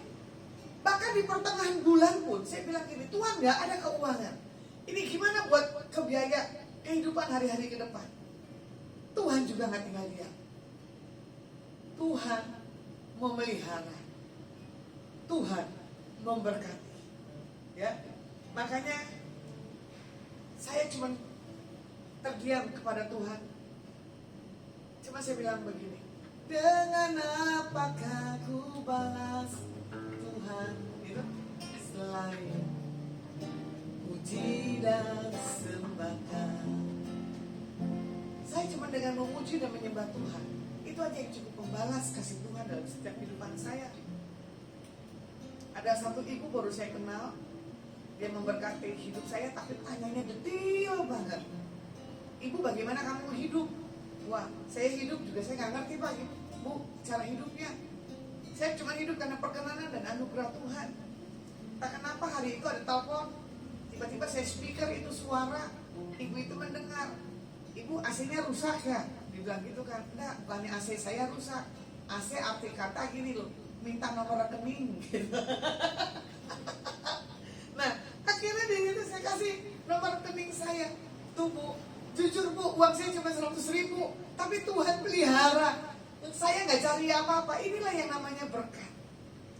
Bahkan di pertengahan bulan pun, saya bilang gini, Tuhan gak ada keuangan. Ini gimana buat kebiaya kehidupan hari-hari ke depan? Tuhan juga gak tinggal diam. Tuhan memelihara, Tuhan memberkati, ya. Makanya saya cuma terdiam kepada Tuhan. Cuma saya bilang begini, dengan apakah ku balas Tuhan itu selain puji dan sembahkan. Saya cuma dengan memuji dan menyembah Tuhan, itu aja yang cukup membalas kasih Tuhan dalam setiap kehidupan saya. Ada satu ibu baru saya kenal, dia memberkati hidup saya, tapi tanyanya detail banget. Ibu, bagaimana kamu hidup? Wah, saya hidup juga saya nggak ngerti Pak, Bu, cara hidupnya. Saya cuma hidup karena perkenanan dan anugerah Tuhan. Tak kenapa hari itu ada telepon, tiba-tiba saya speaker itu suara, ibu itu mendengar. Ibu AC-nya rusak ya? Dibilang gitu kan. Enggak, bukannya AC saya rusak. AC arti kata gini loh, minta nomor rekening gitu. Nah, akhirnya di situ saya kasih nomor rekening saya. Tuh Bu, jujur Bu, uang saya cuma 100.000, tapi Tuhan pelihara. Saya nggak cari apa-apa. Inilah yang namanya berkat.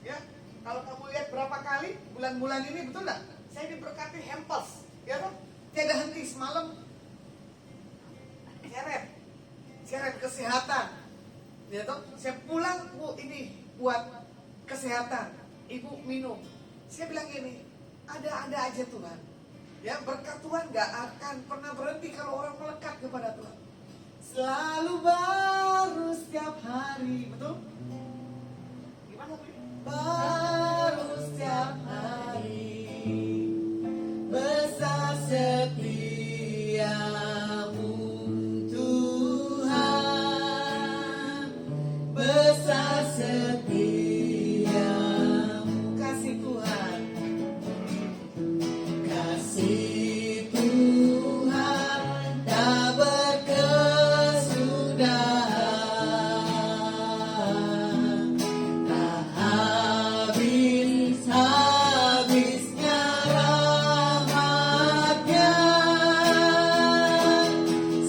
Ya, kalau kamu lihat berapa kali bulan-bulan ini, betul nggak? Saya diberkati hampers, ya toh? Tiada henti semalam. Seret kesehatan, ya toh? Saya pulang, Bu, ini buat kesehatan. Ibu minum. Saya bilang gini, ada aja Tuhan. Ya, berkat Tuhan gak akan pernah berhenti kalau orang melekat kepada Tuhan. Selalu baru setiap hari, betul? Gimana Bu? Baru setiap hari, besar setiamu Tuhan, besar setiamu, kasih Tuhan. Kasih Tuhan tak berkesudahan, tak habis-habisnya rahmat-Nya,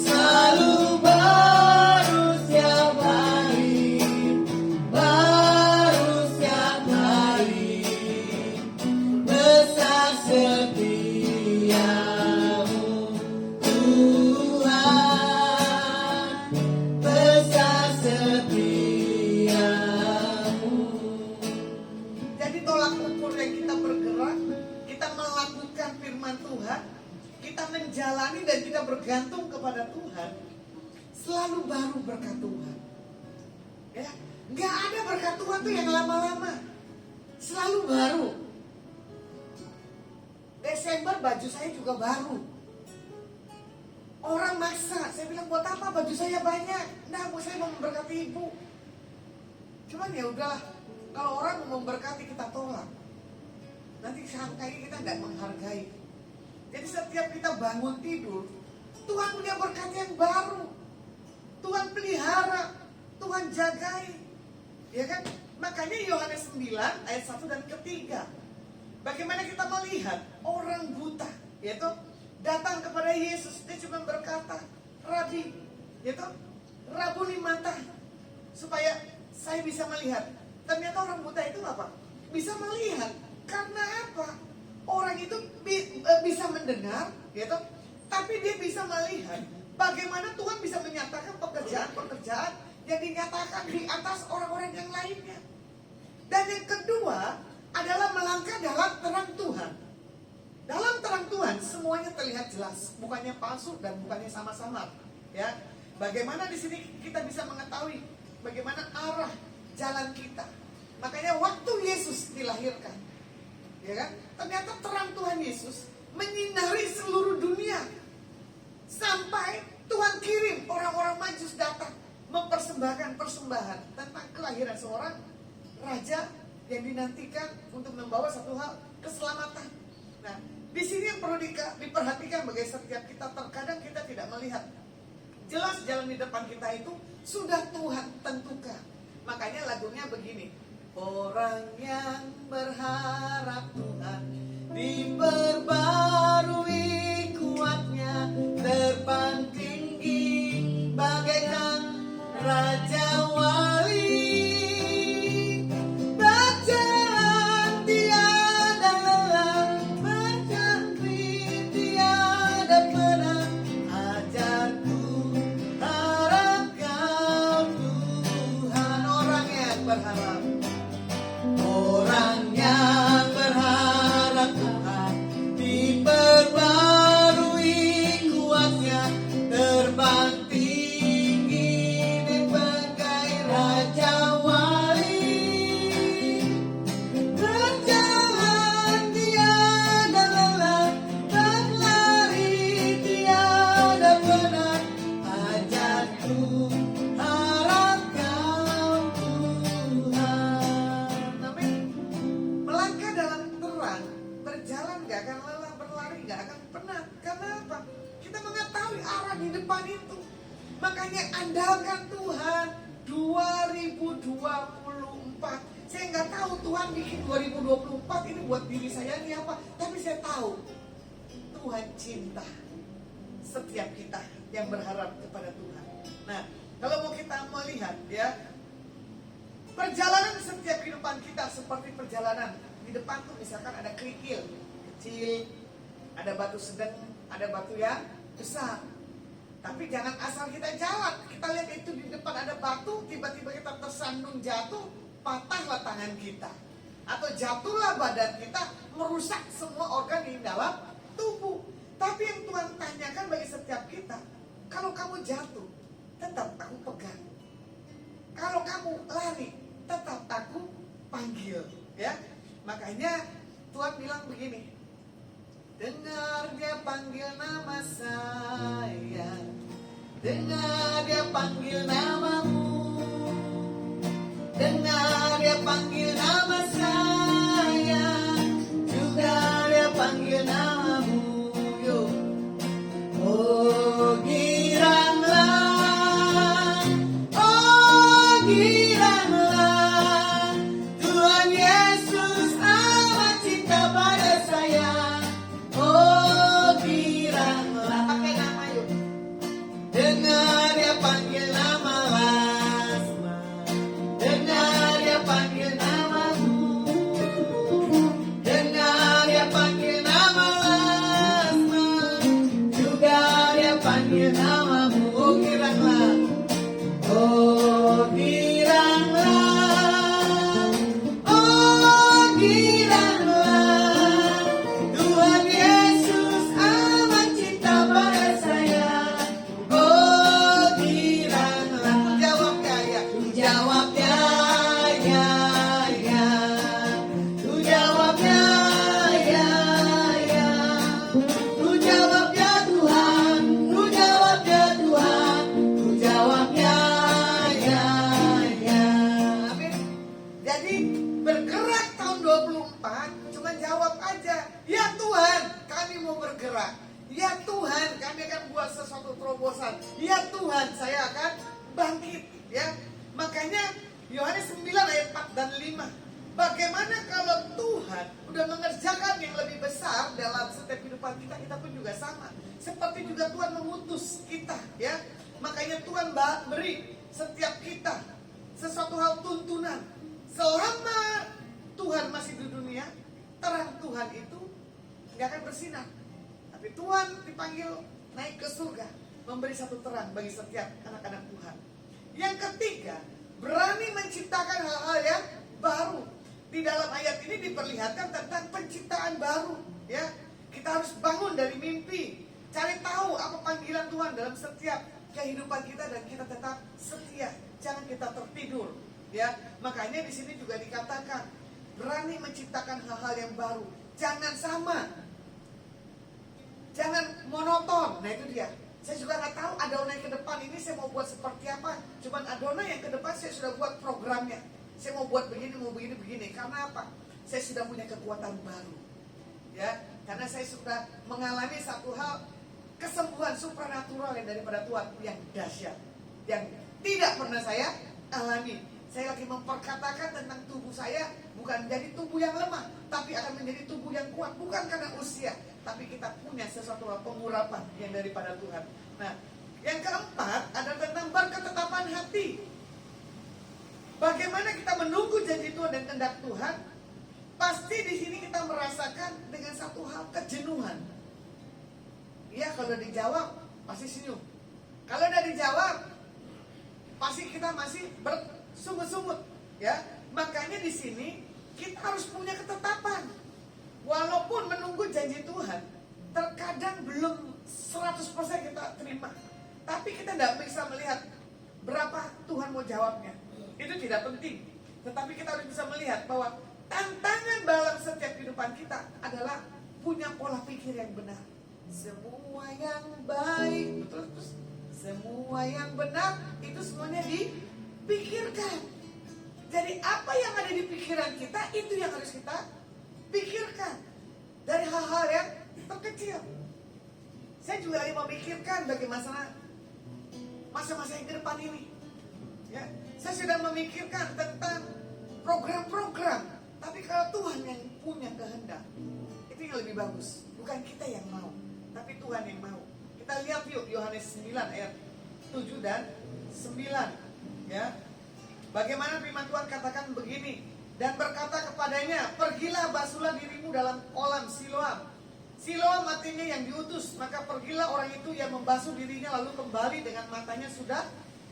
selalu baru setiap hari, baru setiap hari, besar setiamu Tuhan, besar setiamu. Jadi tolak ukur yang kita bergerak, kita melakukan firman Tuhan, kita menjalani dan kita bergantung kepada Tuhan, selalu baru berkat Tuhan. Ya, nggak ada berkat Tuhan tuh yang lama-lama, selalu baru. Desember baju saya juga baru. Orang maksa, saya bilang buat apa baju saya banyak? Nah, Bu, saya mau memberkati Ibu. Cuman ya udahlah, kalau orang mau memberkati kita tolak, nanti sangkanya kita nggak menghargai. Jadi setiap kita bangun tidur, Tuhan punya berkat yang baru. Tuhan pelihara, Tuhan jagai, ya kan? Makanya Yohanes 9 ayat 1 dan ketiga. Bagaimana kita melihat orang buta, yaitu datang kepada Yesus, dia cuma berkata, Rabi, yaitu rabuni mata, supaya saya bisa melihat. Ternyata orang buta itu apa? Bisa melihat. Karena apa? Orang itu bisa mendengar, yaitu, tapi dia bisa melihat. Bagaimana Tuhan bisa menyatakan pekerjaan-pekerjaan yang dinyatakan di atas orang-orang yang lainnya. Dan yang kedua adalah melangkah dalam terang Tuhan. Dalam terang Tuhan semuanya terlihat jelas, bukannya palsu dan bukannya sama-sama. Ya, bagaimana di sini kita bisa mengetahui bagaimana arah jalan kita. Makanya waktu Yesus dilahirkan, ya kan? Ternyata terang Tuhan Yesus menyinari seluruh dunia. Sampai Tuhan kirim orang-orang Majus datang mempersembahkan persembahan tentang kelahiran seorang raja yang dinantikan untuk membawa satu hal, keselamatan. Nah, di sini yang perlu diperhatikan bagi setiap kita, terkadang kita tidak melihat jelas jalan di depan kita itu sudah Tuhan tentukan. Makanya lagunya begini, orang yang berharap Tuhan diperbarui kuatnya, terbang tinggi bagaikan raja wali. Orang yang berharap Tuhan nggak akan lelah berlari, nggak akan penat. Karena apa? Kita mengetahui arah di depan itu. Makanya andalkan Tuhan 2024. Saya nggak tahu Tuhan bikin 2024 ini buat diri saya ini apa. Tapi saya tahu Tuhan cinta setiap kita yang berharap kepada Tuhan. Nah, kalau mau kita melihat ya, perjalanan setiap kehidupan kita seperti perjalanan. Di depan tuh misalkan ada kerikil kecil, ada batu sedang, ada batu yang besar. Tapi jangan asal kita jalan. Kita lihat itu di depan ada batu, tiba-tiba kita tersandung jatuh, patahlah tangan kita. Atau jatuhlah badan kita, merusak semua organ di dalam tubuh. Tapi yang Tuhan tanyakan bagi setiap kita, kalau kamu jatuh, tetap aku pegang. Kalau kamu lari, tetap aku panggil. Ya, makanya Tuhan bilang begini, dengar dia panggil nama saya, dengar dia panggil namamu, dengar dia panggil nama saya, juga dia panggil namamu. Yo, oh giranglah, oh giranglah, Tuhan Yesus amat cinta pada saya. Oh giranglah, pakai nama yuk. Dengar dia panggil nama Asma, dengar dia panggil namamu, dengar dia panggil nama Asma, juga dia panggil namamu. Oh giranglah, oh giranglah, oh giranglah, Tuhan Yesus amat cinta pada saya. Oh giranglah, jawab ya, jawab ya, ya, ku jawab ya, ku jawab ya Tuhan, ku jawab ya Tuhan, ku jawab ya. Amin. Jadi bergerak tahun 24, cuma jawab aja, ya Tuhan, kami mau bergerak. Ya Tuhan, kami akan buat sesuatu terobosan. Ya Tuhan, saya akan bangkit. Ya, makanya Yohanes 9 ayat 4 dan 5. Bagaimana kalau Tuhan udah mengerjakan yang lebih besar dalam setiap kehidupan kita, kita pun juga sama. Seperti juga Tuhan mengutus kita, ya. Makanya Tuhan beri setiap kita sesuatu hal tuntunan. Selama Tuhan masih di dunia, terang Tuhan itu nggak akan bersinar. Tapi Tuhan dipanggil naik ke surga, memberi satu terang bagi setiap anak-anak Tuhan. Yang ketiga, berani menciptakan hal-hal yang baru. Di dalam ayat ini diperlihatkan tentang penciptaan baru. Ya, kita harus bangun dari mimpi, cari tahu apa panggilan Tuhan dalam setiap kehidupan kita dan kita tetap setia. Jangan kita tertidur. Ya, makanya di sini juga dikatakan berani menciptakan hal-hal yang baru. Jangan sama. Jangan monoton. Nah itu dia. Saya juga nggak tahu adonan yang ke depan ini saya mau buat seperti apa. Cuman adonan yang ke depan saya sudah buat programnya. Saya mau buat begini, mau begini. Karena apa? Saya sudah punya kekuatan baru. Ya, karena saya sudah mengalami satu hal, kesembuhan supranatural yang daripada Tuhan yang dahsyat, yang tidak pernah saya alami. Saya lagi memperkatakan tentang tubuh saya bukan menjadi tubuh yang lemah, tapi akan menjadi tubuh yang kuat. Bukan karena usia, tapi kita punya sesuatu pengurapan yang daripada Tuhan. Nah, yang keempat adalah tentang berketetapan hati. Bagaimana kita menunggu janji Tuhan dan kehendak Tuhan? Pasti di sini kita merasakan dengan satu hal, kejenuhan. Iya, kalau dijawab pasti senyum. Kalau udah dijawab, pasti kita masih bersungut-sungut. Ya, makanya di sini kita harus punya ketetapan. Walaupun menunggu janji Tuhan, terkadang belum 100% kita terima. Tapi kita tidak bisa melihat berapa Tuhan mau jawabnya. Itu tidak penting. Tetapi kita harus bisa melihat bahwa tantangan dalam setiap kehidupan kita adalah punya pola pikir yang benar. Semua yang baik, betul, semua yang benar, itu semuanya dipikirkan. Jadi apa yang ada di pikiran kita, itu yang harus kita pikirkan. dari hal-hal yang terkecil. Saya juga lagi memikirkan bagaimana masa-masa yang ke depan ini. Ya, saya sedang memikirkan tentang program-program. Tapi kalau Tuhan yang punya kehendak, itu yang lebih bagus. Bukan kita yang mau, tapi Tuhan yang mau. Kita lihat yuk Yohanes 9 ayat 7 dan 9. Ya, bagaimana firman Tuhan katakan begini, dan berkata kepadanya, pergilah basuhlah dirimu dalam kolam Siloam. Siloam artinya yang diutus. Maka pergilah orang itu yang membasuh dirinya, lalu kembali dengan matanya sudah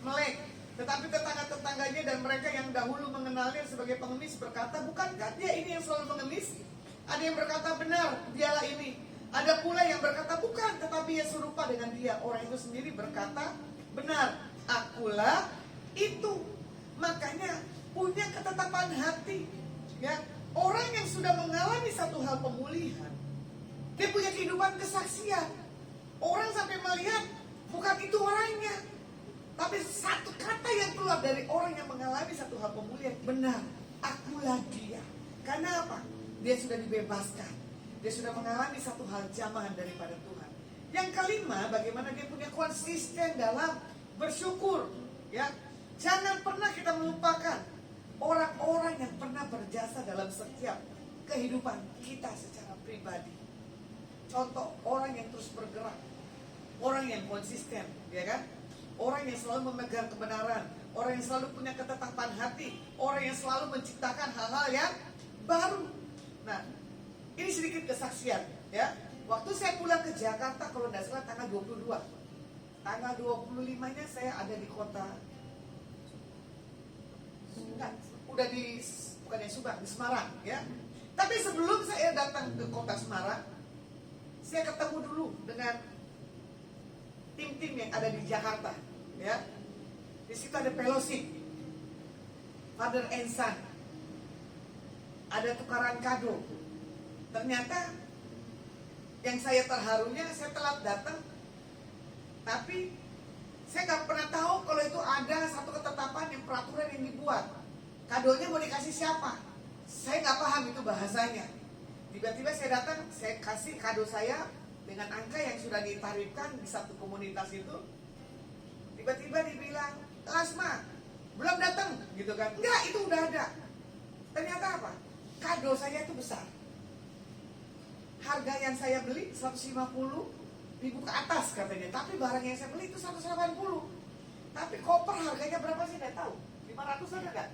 melek. Tetapi tetangga-tetangganya dan mereka yang dahulu mengenalnya sebagai pengemis berkata, bukankah dia ini yang selalu mengemis? Ada yang berkata, benar, dialah ini. Ada pula yang berkata, bukan, tetapi ia serupa dengan dia. Orang itu sendiri berkata, benar, akulah itu. Makanya punya ketetapan hati. Ya, orang yang sudah mengalami satu hal pemulihan, dia punya kehidupan kesaksian. Orang sampai melihat bukan itu orangnya, tapi satu kata yang keluar dari orang yang mengalami satu hal pemulihan, benar, akulah dia. Karena apa? Dia sudah dibebaskan. Dia sudah mengalami satu hal jamahan daripada Tuhan. Yang kelima, bagaimana dia punya konsisten dalam bersyukur. Ya, jangan pernah kita melupakan orang-orang yang pernah berjasa dalam setiap kehidupan kita secara pribadi. Contoh, orang yang terus bergerak, orang yang konsisten, ya kan? Orang yang selalu memegang kebenaran, orang yang selalu punya ketetapan hati, orang yang selalu menciptakan hal-hal yang baru. Nah, ini sedikit kesaksian, ya. Waktu saya pulang ke Jakarta, kalau tidak salah tanggal 22, tanggal 25-nya saya ada di kota, udah di, bukan Subang, di Semarang, ya. Tapi sebelum saya datang ke kota Semarang, saya ketemu dulu dengan tim-tim yang ada di Jakarta, ya. Di situ ada fellowship, Father and Son, ada tukaran kado. Ternyata yang saya terharunya, saya telat datang, tapi saya nggak pernah tahu kalau itu ada satu ketetapan yang peraturan yang dibuat. Kadonya mau dikasih siapa? Saya nggak paham itu bahasanya. Tiba-tiba saya datang, saya kasih kado saya dengan angka yang sudah ditarifkan di satu komunitas itu. Tiba-tiba dibilang, Lasma, belum datang, gitu kan? Enggak, itu udah ada. Ternyata apa? Kado saya itu besar. Harga yang saya beli 150.000 ke atas katanya. Tapi barang yang saya beli itu 180. Tapi koper harganya berapa sih? Tidak tahu. 500 ada nggak?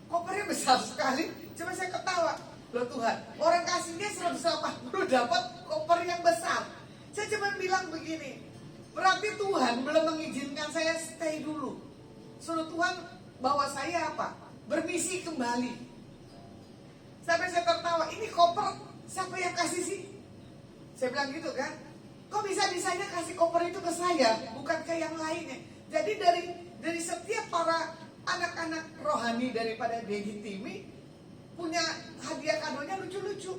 Kopernya besar sekali. Cuma saya ketawa. Loh Tuhan, orang kasihnya 180 dapat koper yang besar. Saya cuma bilang begini, berarti Tuhan belum mengizinkan saya stay dulu. Suruh Tuhan bawa saya apa? Bermisi kembali. Sampai saya tertawa, ini koper siapa yang kasih sih? Saya bilang gitu kan. Kok bisa-bisanya kasih koper itu ke saya, bukan ke yang lainnya. Jadi dari setiap para anak-anak rohani daripada Dedi Timi punya hadiah kadonya lucu-lucu.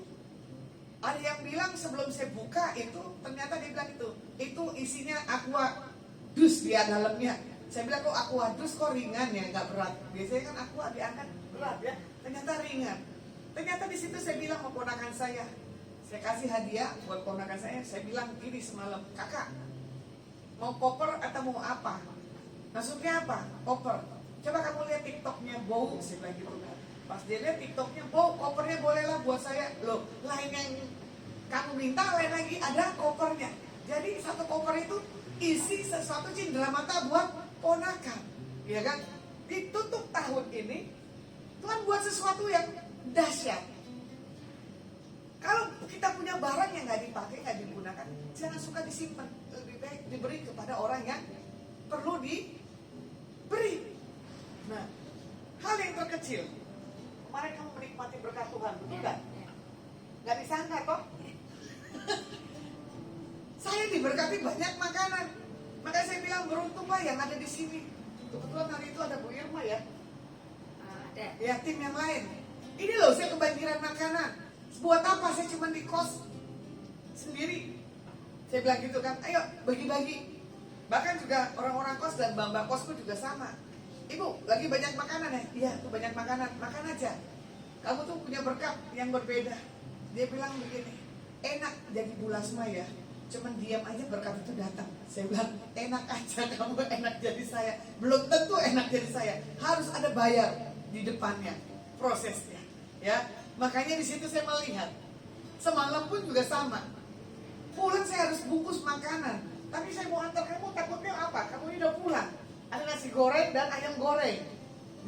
Ada yang bilang sebelum saya buka itu, ternyata dia bilang itu isinya aqua dus di dalamnya. Saya bilang kok aqua dus kok ringan ya, nggak berat. Biasanya kan aqua diangkat berat ya, ternyata ringan. Ternyata di situ saya bilang sama ponakan saya kasih hadiah buat ponakan saya bilang gini semalam, kakak mau koper atau mau apa? Maksudnya apa? Koper. Coba kamu lihat TikToknya Bow, saya bilang gitu kan. Pas dia lihat TikToknya Bow, kopernya bolehlah buat saya. Loh, lain yang kamu minta, lain lagi ada kopernya. Jadi satu koper itu isi sesuatu cindera mata buat ponakan, ya kan? Ditutup tahun ini Tuhan buat sesuatu yang dahsyat. Kalau kita punya barang yang nggak dipakai, nggak digunakan, jangan suka disimpan. Lebih baik diberi kepada orang yang perlu diberi. Nah, hal yang terkecil. Kemarin kamu menikmati berkat Tuhan, betul nggak? Nggak disangka kok. Saya diberkati banyak makanan. Makanya saya bilang beruntunglah yang ada di sini. Kebetulan hari itu ada Bu Irma ya. Ada. Ya, tim yang lain. Ini loh saya kebanjiran makanan. Buat apa saya cuma di kos sendiri? Saya bilang gitu kan, ayo bagi-bagi. Bahkan juga orang-orang kos dan mbak-mbak kosku juga sama. Ibu, lagi banyak makanan ya? Iya, tuh banyak makanan. Makan aja. Kamu tuh punya berkat yang berbeda. Dia bilang begini, enak jadi Bu Lasma ya, cuman diam aja berkat itu datang. Saya bilang, enak aja kamu enak jadi saya. Belum tentu enak jadi saya, harus ada bayar di depannya, prosesnya. Ya, makanya di situ saya melihat. Semalam pun juga sama. Pulang saya harus bungkus makanan, tapi saya mau antar kamu, takutnya apa? Kamu ini udah pulang, ada nasi goreng dan ayam goreng.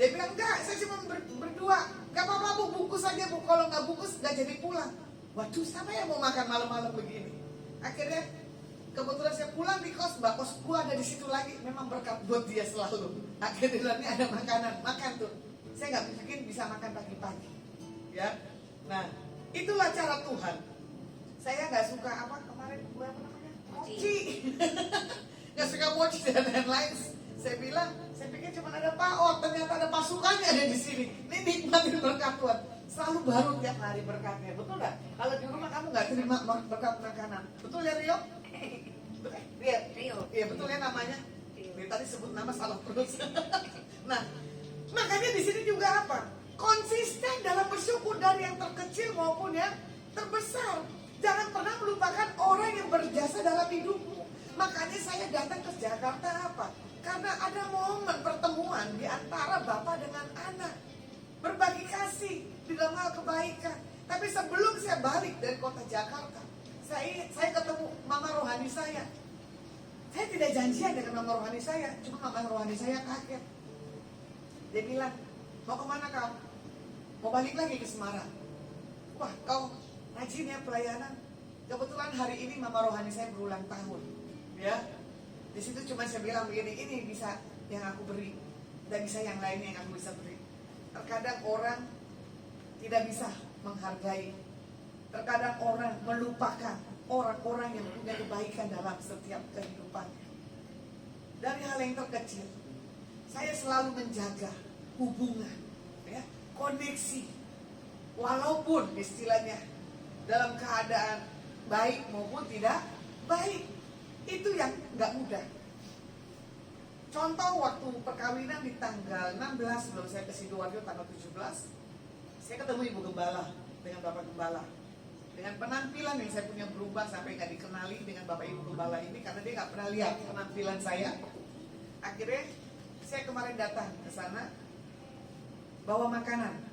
Dia bilang, enggak, saya cuma berdua. Gak apa-apa Bu, bungkus aja Bu. Kalau nggak bungkus gak jadi pulang. Waduh, siapa yang mau makan malam-malam begini? Akhirnya kebetulan saya pulang di kos, mbak kos gua ada di situ lagi. Memang berkat buat dia selalu. Akhirnya di dalamnya ada makanan, makan tuh. Saya nggak mungkin bisa makan pagi-pagi. Ya, nah itulah cara Tuhan. Saya nggak suka apa kemarin gua apa namanya? Mochi. Nggak suka mochi dan lain-lain. Saya bilang, saya pikir cuma ada Pak Ot, ternyata ada pasukannya ada di sini. Ini nikmatin berkat Tuhan. Selalu baru tiap hari berkatnya, betul nggak? Kalau di rumah kamu nggak terima berkat makanan, betul ya Rio? Iya betul ya namanya. Dia tadi sebut nama salah terus. Nah, makanya di sini juga apa? Konsisten dalam bersyukur dari yang terkecil maupun yang terbesar. Jangan pernah melupakan orang yang berjasa dalam hidupmu. Makanya saya datang ke Jakarta apa? Karena ada momen pertemuan di antara bapak dengan anak, berbagi kasih di dalam hal kebaikan. Tapi sebelum saya balik dari kota Jakarta, saya ketemu mama rohani saya. Saya tidak janjian dengan mama rohani saya, cuma mama rohani saya kaget. Dia bilang, mau kemana kau? Mau balik lagi ke Semarang? Wah, kau rajin ya pelayanan. Kebetulan hari ini mama rohani saya berulang tahun, ya. Di situ cuma saya bilang begini, ini bisa yang aku beri, dan bisa yang lainnya yang aku bisa beri. Terkadang orang tidak bisa menghargai, terkadang orang melupakan orang-orang yang punya kebaikan dalam setiap kehidupannya. Dari hal yang terkecil, saya selalu menjaga hubungan, ya, koneksi, walaupun istilahnya dalam keadaan baik maupun tidak baik. Itu yang nggak mudah. Contoh waktu perkawinan di tanggal 16 sebelum saya ke Sidoarjo tanggal 17, saya ketemu Ibu Gembala dengan Bapak Gembala. Dengan penampilan yang saya punya berubah sampai nggak dikenali dengan Bapak Ibu Gembala ini karena dia nggak pernah lihat penampilan saya. Akhirnya saya kemarin datang ke sana bawa makanan.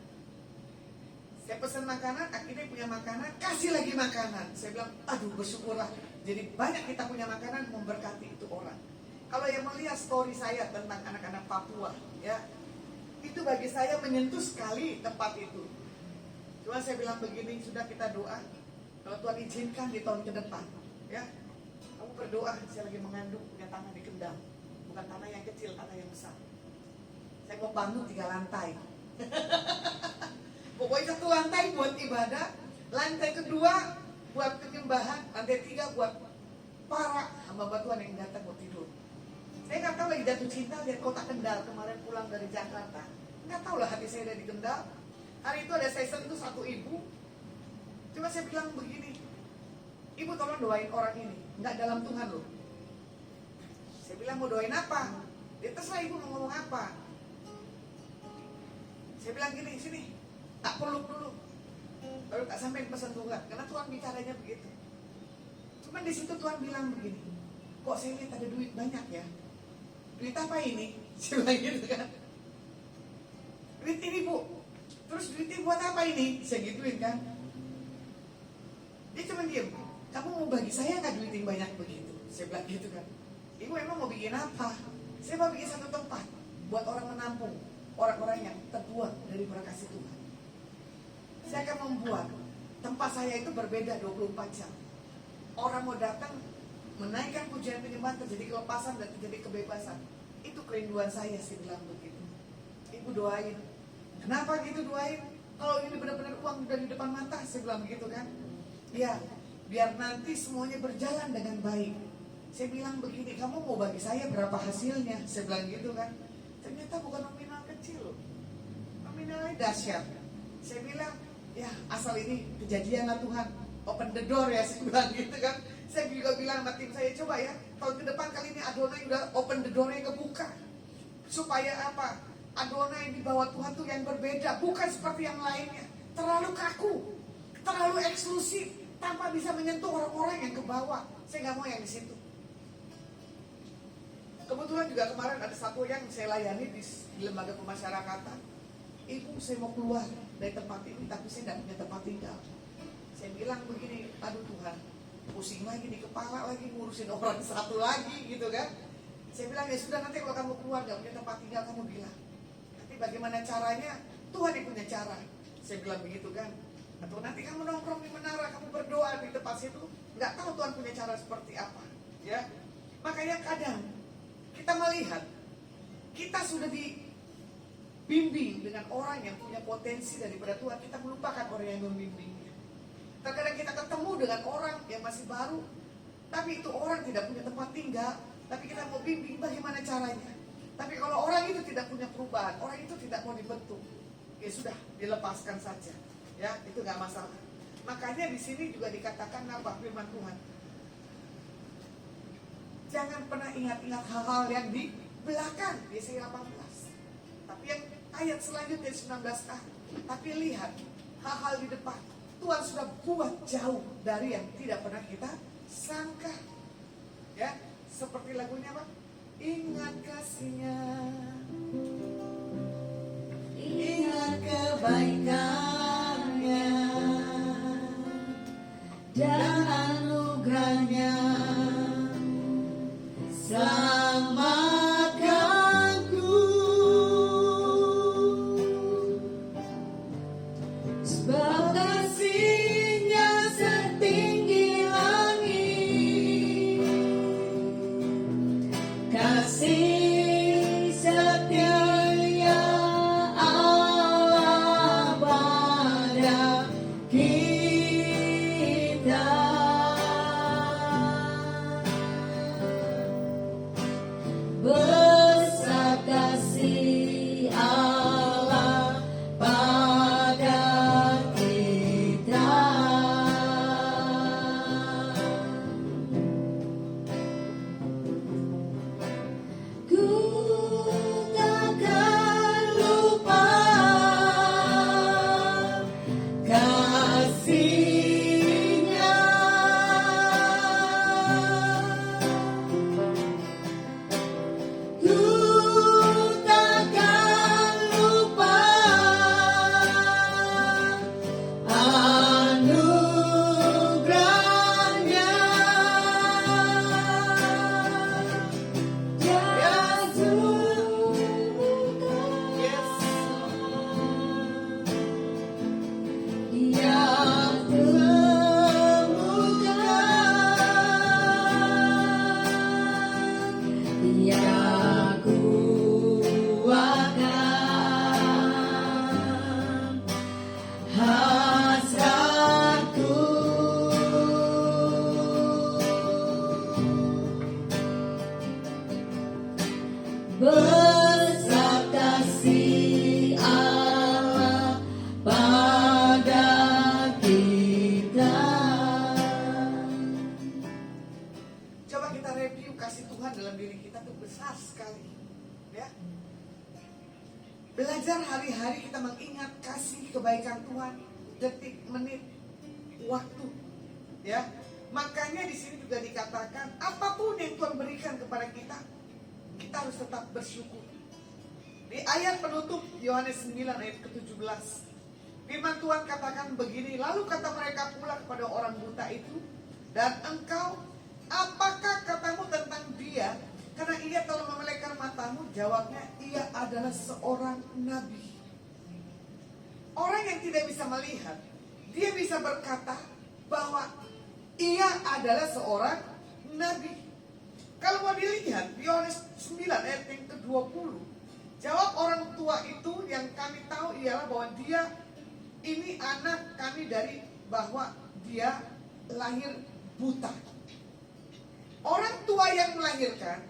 Saya pesan makanan, akhirnya punya makanan, kasih lagi makanan. Saya bilang, aduh bersyukurlah. Jadi banyak kita punya makanan memberkati itu orang. Kalau yang melihat story saya tentang anak-anak Papua, ya, itu bagi saya menyentuh sekali tempat itu. Cuma saya bilang begini, sudah kita doa. Kalau Tuhan izinkan di tahun ke depan, ya, kamu berdoa. Saya lagi mengandung punya tanah di Kendal, bukan tanah yang kecil, tanah yang besar. Saya mau bangun 3 lantai. Pokoknya 1 lantai buat ibadah, lantai kedua buat penyembahan, lantai 3 buat para hamba Tuhan yang datang mau tidur. Saya nggak tahu lagi jatuh cinta lihat kota Kendal kemarin pulang dari Jakarta. Nggak tahu lah hati saya ada di Kendal. Hari itu ada session itu 1 ibu. Cuma saya bilang begini, ibu tolong doain orang ini, nggak dalam Tuhan loh. Saya bilang mau doain apa? Dia terserah ibu mau ngomong apa. Saya bilang gini, sini, tak peluk dulu. Baru tak sampai pesan Tuhan, karena Tuhan bicaranya begitu. Cuman di situ Tuhan bilang begini, kok saya lihat ada duit banyak ya? Duit apa ini? Saya bilang gitu kan. Duit ini Bu. Terus duitnya buat apa ini? Saya gituin kan. Dia cuma diem. Kamu mau bagi saya nggak duit yang banyak begitu? Saya bilang gitu kan. Ibu emang mau bikin apa? Saya mau bikin satu tempat buat orang menampung orang-orang yang terbuang dari berkasih Tuhan. Saya akan membuat tempat saya itu berbeda 24 jam. Orang mau datang, menaikkan pujian penyembahan, terjadi kelepasan dan terjadi kebebasan. Itu kerinduan saya sih bilang begitu. Ibu doain. Kenapa gitu doain? Kalau ini benar-benar uang dari depan mata, saya bilang begitu kan. Ya, biar nanti semuanya berjalan dengan baik. Saya bilang begini, kamu mau bagi saya berapa hasilnya? Saya bilang gitu kan. Ternyata bukan nominal kecil loh. Nominalnya dahsyat. Saya bilang, ya asal ini kejadian lah Tuhan. Open the door ya, saya bilang gitu kan. Saya juga bilang sama tim saya, coba ya, tahun ke depan kali ini Adonai udah open the door-nya kebuka. Supaya apa? Adonai di bawah Tuhan tuh yang berbeda, bukan seperti yang lainnya. Terlalu kaku. terlalu eksklusif tanpa bisa menyentuh orang-orang yang ke bawah. Saya nggak mau yang di situ. Kebetulan juga kemarin ada satu yang saya layani di lembaga pemasyarakatan. Ibu, saya mau keluar dari tempat ini, tapi saya tidak punya tempat tinggal. Saya bilang begini, aduh Tuhan, pusing lagi di kepala lagi, ngurusin orang satu lagi gitu kan. Saya bilang, ya sudah, nanti kalau kamu keluar gak punya tempat tinggal, kamu bilang. Nanti bagaimana caranya, Tuhan yang punya cara. Saya bilang begitu kan. Atau nanti kamu nongkrong di menara, kamu berdoa di tempat situ, gak tahu Tuhan punya cara seperti apa. Ya, makanya kadang kita melihat, kita sudah dibimbing dengan orang yang punya potensi daripada Tuhan, kita melupakan orang yang membimbingnya. Terkadang kita ketemu dengan orang yang masih baru, tapi itu orang tidak punya tempat tinggal, tapi kita mau bimbing bagaimana caranya. Tapi kalau orang itu tidak punya perubahan, orang itu tidak mau dibentuk, ya sudah, dilepaskan saja. Ya, itu nggak masalah. Makanya di sini juga dikatakan apa firman Tuhan. Jangan pernah ingat-ingat hal-hal yang di belakang, Yesaya 18. Tapi yang ayat selanjutnya 19a. Tapi lihat hal-hal di depan. Tuhan sudah buat jauh dari yang tidak pernah kita sangka. Ya, seperti lagunya apa? Ingat kasih-Nya, ingat kebaikan-Nya dan anugerah-Nya, selamatkanku. Sebab kasih-Nya setinggi langit, kasih setia Allah pada kita. Besar kasih Allah pada kita. Ku takkan lupa kasih-Nya. Ku takkan lupa anugerah-Nya. Hasratku besar kasih Allah pada kita. Coba kita review kasih Tuhan dalam diri kita tuh besar sekali. Ya. Belajar hari-hari kita mengingat kasih kebaikan Tuhan, detik, menit, waktu. Ya. Makanya di sini juga dikatakan apapun yang Tuhan berikan kepada kita, kita harus tetap bersyukur. Di ayat penutup Yohanes 9 ayat ke-17, firman Tuhan katakan begini, lalu kata mereka pula kepada orang buta itu, dan engkau, apakah katamu tentang dia? Karena ia telah memelekkan matamu. Jawabnya, ia adalah seorang nabi. Orang yang tidak bisa melihat, dia bisa berkata bahwa ia adalah seorang nabi. Kalau mau dilihat di Yohanes 9 ayat yang ke-20, jawab orang tua itu yang kami tahu ialah bahwa dia ini anak kami dari bahwa dia lahir buta. Orang tua yang melahirkan,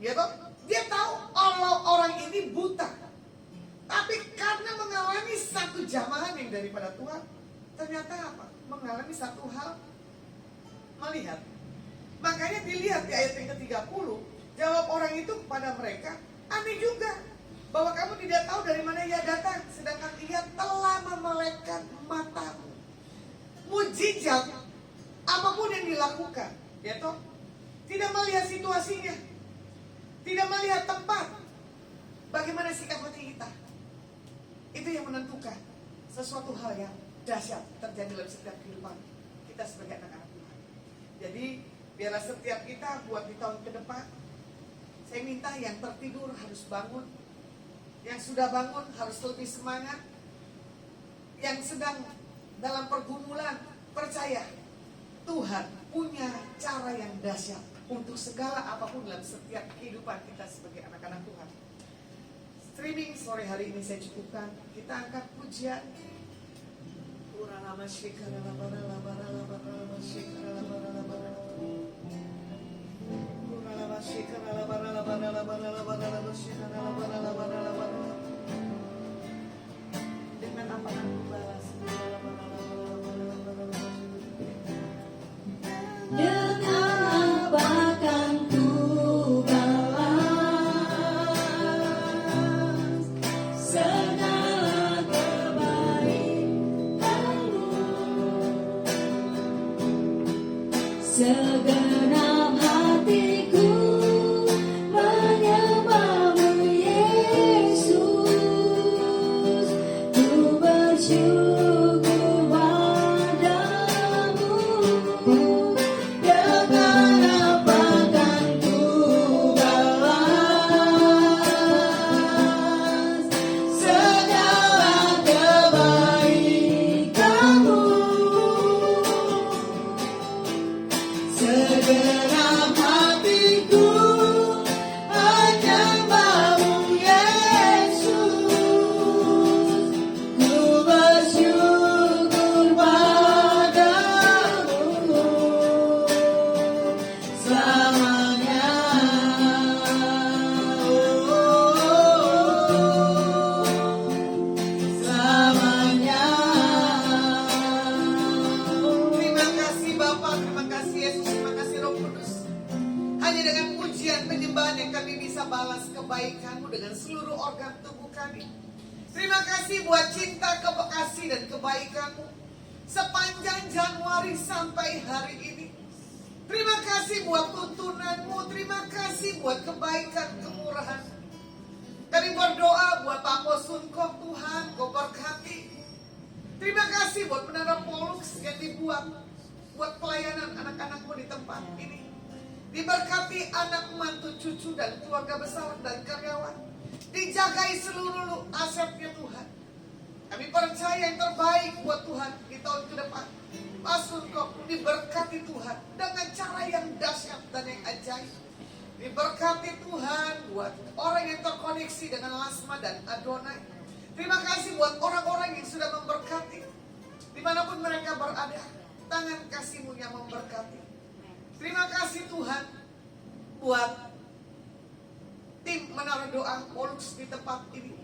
ya toh, dia tahu kalau orang ini buta. Tapi karena mengalami satu jamahan yang daripada Tuhan, ternyata apa? Mengalami satu hal, melihat. Makanya dilihat di ayat yang ke-30, jawab orang itu kepada mereka, aneh juga bahwa kamu tidak tahu dari mana ia datang, sedangkan ia telah memelekkan matamu. mujizat apapun yang dilakukan, ya toh, tidak melihat situasinya, tidak melihat tempat, bagaimana sikap hati kita, itu yang menentukan sesuatu hal yang dahsyat terjadi dalam setiap kehidupan kita sebagai anak-anak Tuhan. Jadi biarlah setiap kita buat di tahun ke depan, saya minta yang tertidur harus bangun, yang sudah bangun harus lebih semangat, yang sedang dalam pergumulan percaya Tuhan punya cara yang dahsyat untuk segala apapun dalam setiap kehidupan kita sebagai anak-anak Tuhan. Streaming sore hari ini saya cukupkan. Kita angkat pujian. Dengan apa yang balas? Dengan apa akan ku balas segala kebaikanmu? Segenap hatiku menyembahmu Yesus, ku bersyukur padamu. Dengan apa akan ku balas segala kebaikanmu? Segenap hatiku menyembahmu Yesus, ku bersyukur padamu selamanya. Selamanya. Terima kasih Bapa, terima kasih Yesus, terima kasih Roh Kudus. Hanya dengan pujian penyembahan yang kami bisa balas kebaikan-Mu dengan seluruh organ tubuh kami. Terima kasih buat cinta, kasih dan kebaikan-Mu sepanjang Januari sampai hari ini. Terima kasih buat tuntunan-Mu, terima kasih buat kebaikan, kemurahan. Kami berdoa buat Pak Posunkok, Tuhan Kau berkati. Terima kasih buat Menara Pollux yang dibuat buat pelayanan anak-anak-Mu di tempat ini. Diberkati anak, mantu, cucu dan keluarga besar dan karyawan. Dijagai seluruh asetnya Tuhan. Kami percaya yang terbaik buat Tuhan di tahun ke depan. Pak Sunkok diberkati Tuhan dengan cara yang dahsyat dan yang ajaib. Diberkati Tuhan buat orang yang terkoneksi dengan Lasma dan Adonai. Terima kasih buat orang-orang yang sudah memberkati. Dimanapun mereka berada, tangan kasih-Mu yang memberkati. Terima kasih Tuhan buat tim Menara Doa Pollux di tempat ini.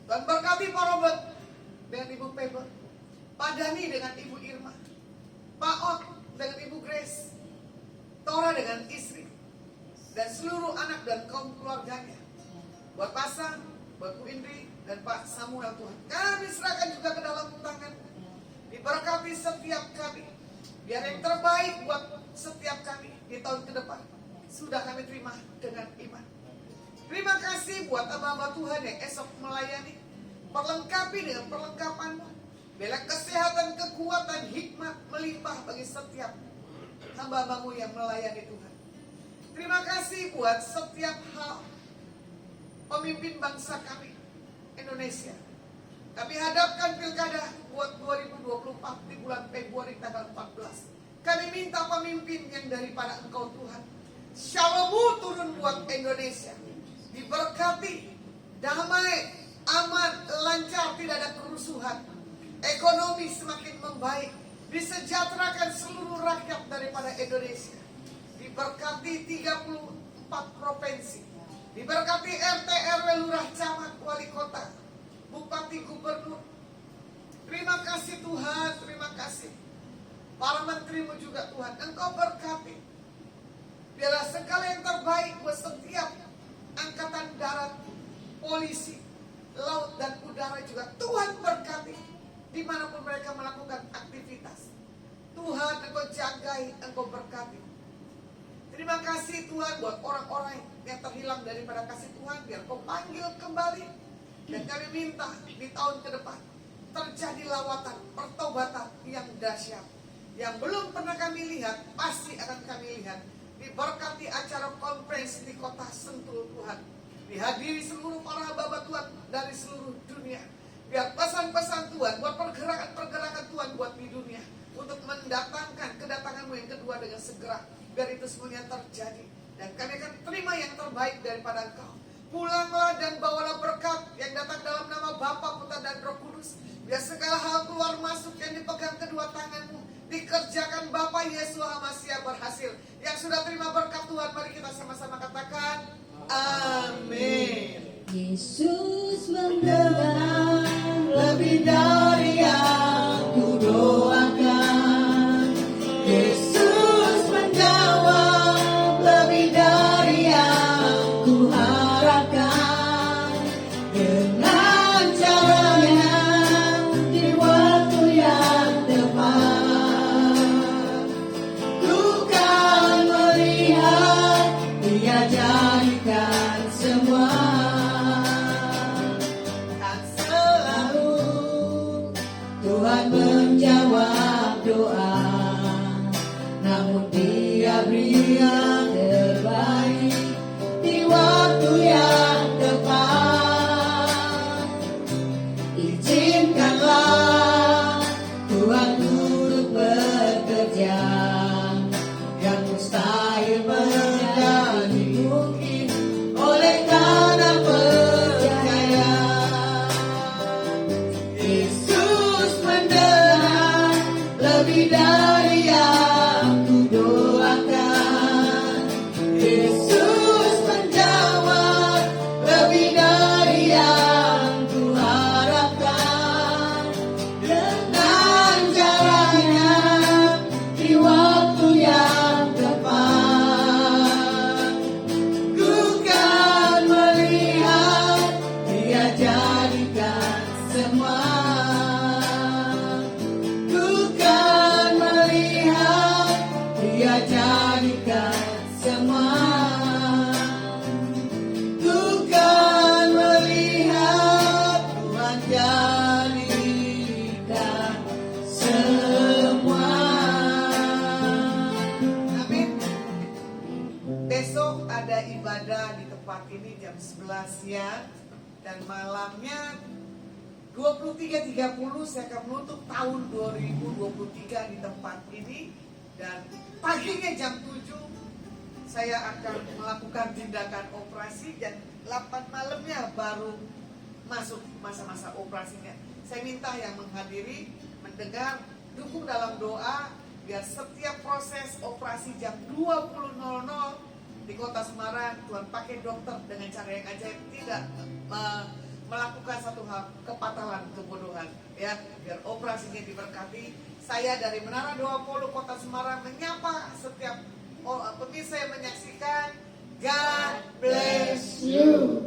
Tuhan berkati Pak Robert dengan Ibu Pebble, Pak Dani dengan Ibu Irma, Pak Ot dengan Ibu Grace, Tora dengan istri, dan seluruh anak dan kaum keluarganya. Buat Pak Sam, buat Bu Indri, dan Pak Samuel Tuhan. Kami serahkan juga ke dalam tangan. Diberkati setiap kami. Biar yang terbaik buat setiap kami di tahun ke depan sudah kami terima dengan iman. Terima kasih buat hamba-hamba Tuhan yang esok melayani. Perlengkapi dengan perlengkapan-Mu. Bela kesehatan, kekuatan, hikmat melimpah bagi setiap hamba-hamba-Mu yang melayani Tuhan. Terima kasih buat setiap hal pemimpin bangsa kami Indonesia. Kami hadapkan pilkada buat 2024 di bulan Februari tanggal 14. Kami minta pemimpin yang daripada Engkau Tuhan. Shalom-Mu turun buat Indonesia. Diberkati, damai, aman, lancar, tidak ada kerusuhan. Ekonomi semakin membaik. Disejahterakan seluruh rakyat daripada Indonesia. Diberkati 34 provinsi. Diberkati RT, RW, lurah, camat, wali kota, bupati, gubernur. Terima kasih Tuhan, terima kasih. Para menteri-Mu juga Tuhan, Engkau berkati. Biarlah segala yang terbaik buat setiap angkatan darat, polisi, laut dan udara juga Tuhan berkati. Dimanapun mereka melakukan aktivitas. Tuhan, Engkau jagai, Engkau berkati. Terima kasih Tuhan buat orang-orang yang terhilang daripada kasih Tuhan, biar Kau panggil kembali. Dan kami minta di tahun ke depan terjadi lawatan, pertobatan yang dahsyat. Yang belum pernah kami lihat, pasti akan kami lihat. Diberkati acara konferensi di kota Sentul Tuhan. Dihadiri seluruh para hamba Tuhan dari seluruh dunia. Biar pesan-pesan Tuhan buat pergerakan-pergerakan Tuhan buat di dunia. Untuk mendatangkan kedatangan-Mu yang kedua dengan segera. Biar itu semuanya terjadi. Dan kami akan terima yang terbaik daripada Engkau. Pulanglah dan bawalah berkat yang datang dalam nama Bapa, Putra dan Roh Kudus. Biar segala hal keluar masuk yang dipegang kedua tangan-Mu dikerjakan Bapa Yesus Hamasiah berhasil. Yang sudah terima berkat Tuhan, mari kita sama-sama katakan amin. Yesus mendengar Lebih dari yang ku doakan, Yesus menjawab lebih dari yang ku harapkan. Dengan caranya di waktu yang tepat, ku kan melihat Dia jadikan semua. Tuhan menjawab doa, namun Dia beri yang terbaik di waktu yang tepat. Izinkanlah Tuhan turut bekerja, yang mustahil menjadi mungkin oleh karena percaya. Lebih dari yang ku doakan, Yesus menjawab lebih dari yang ku harapkan. Dengan caranya di waktu yang tepat, ku kan melihat Dia jadikan semua. Dia jadikan semua. Ku kan melihat Tuhan jadikan semua. Amin. Besok ada ibadah di tempat ini jam 11 siang. Dan malamnya 23.30 saya akan menutup tahun 2023 di tempat ini. Dan paginya jam 7 saya akan melakukan tindakan operasi. Dan 8 malamnya baru masuk masa-masa operasinya. Saya minta yang menghadiri, mendengar, dukung dalam doa. Biar setiap proses operasi jam 20.00 di kota Semarang, Tuhan pakai dokter dengan cara yang ajaib, tidak melakukan satu hal kepatalan, kebodohan, ya. Biar operasinya diberkati. Saya dari Menara Doa Polo Kota Semarang menyapa setiap pemirsa yang menyaksikan. God bless you.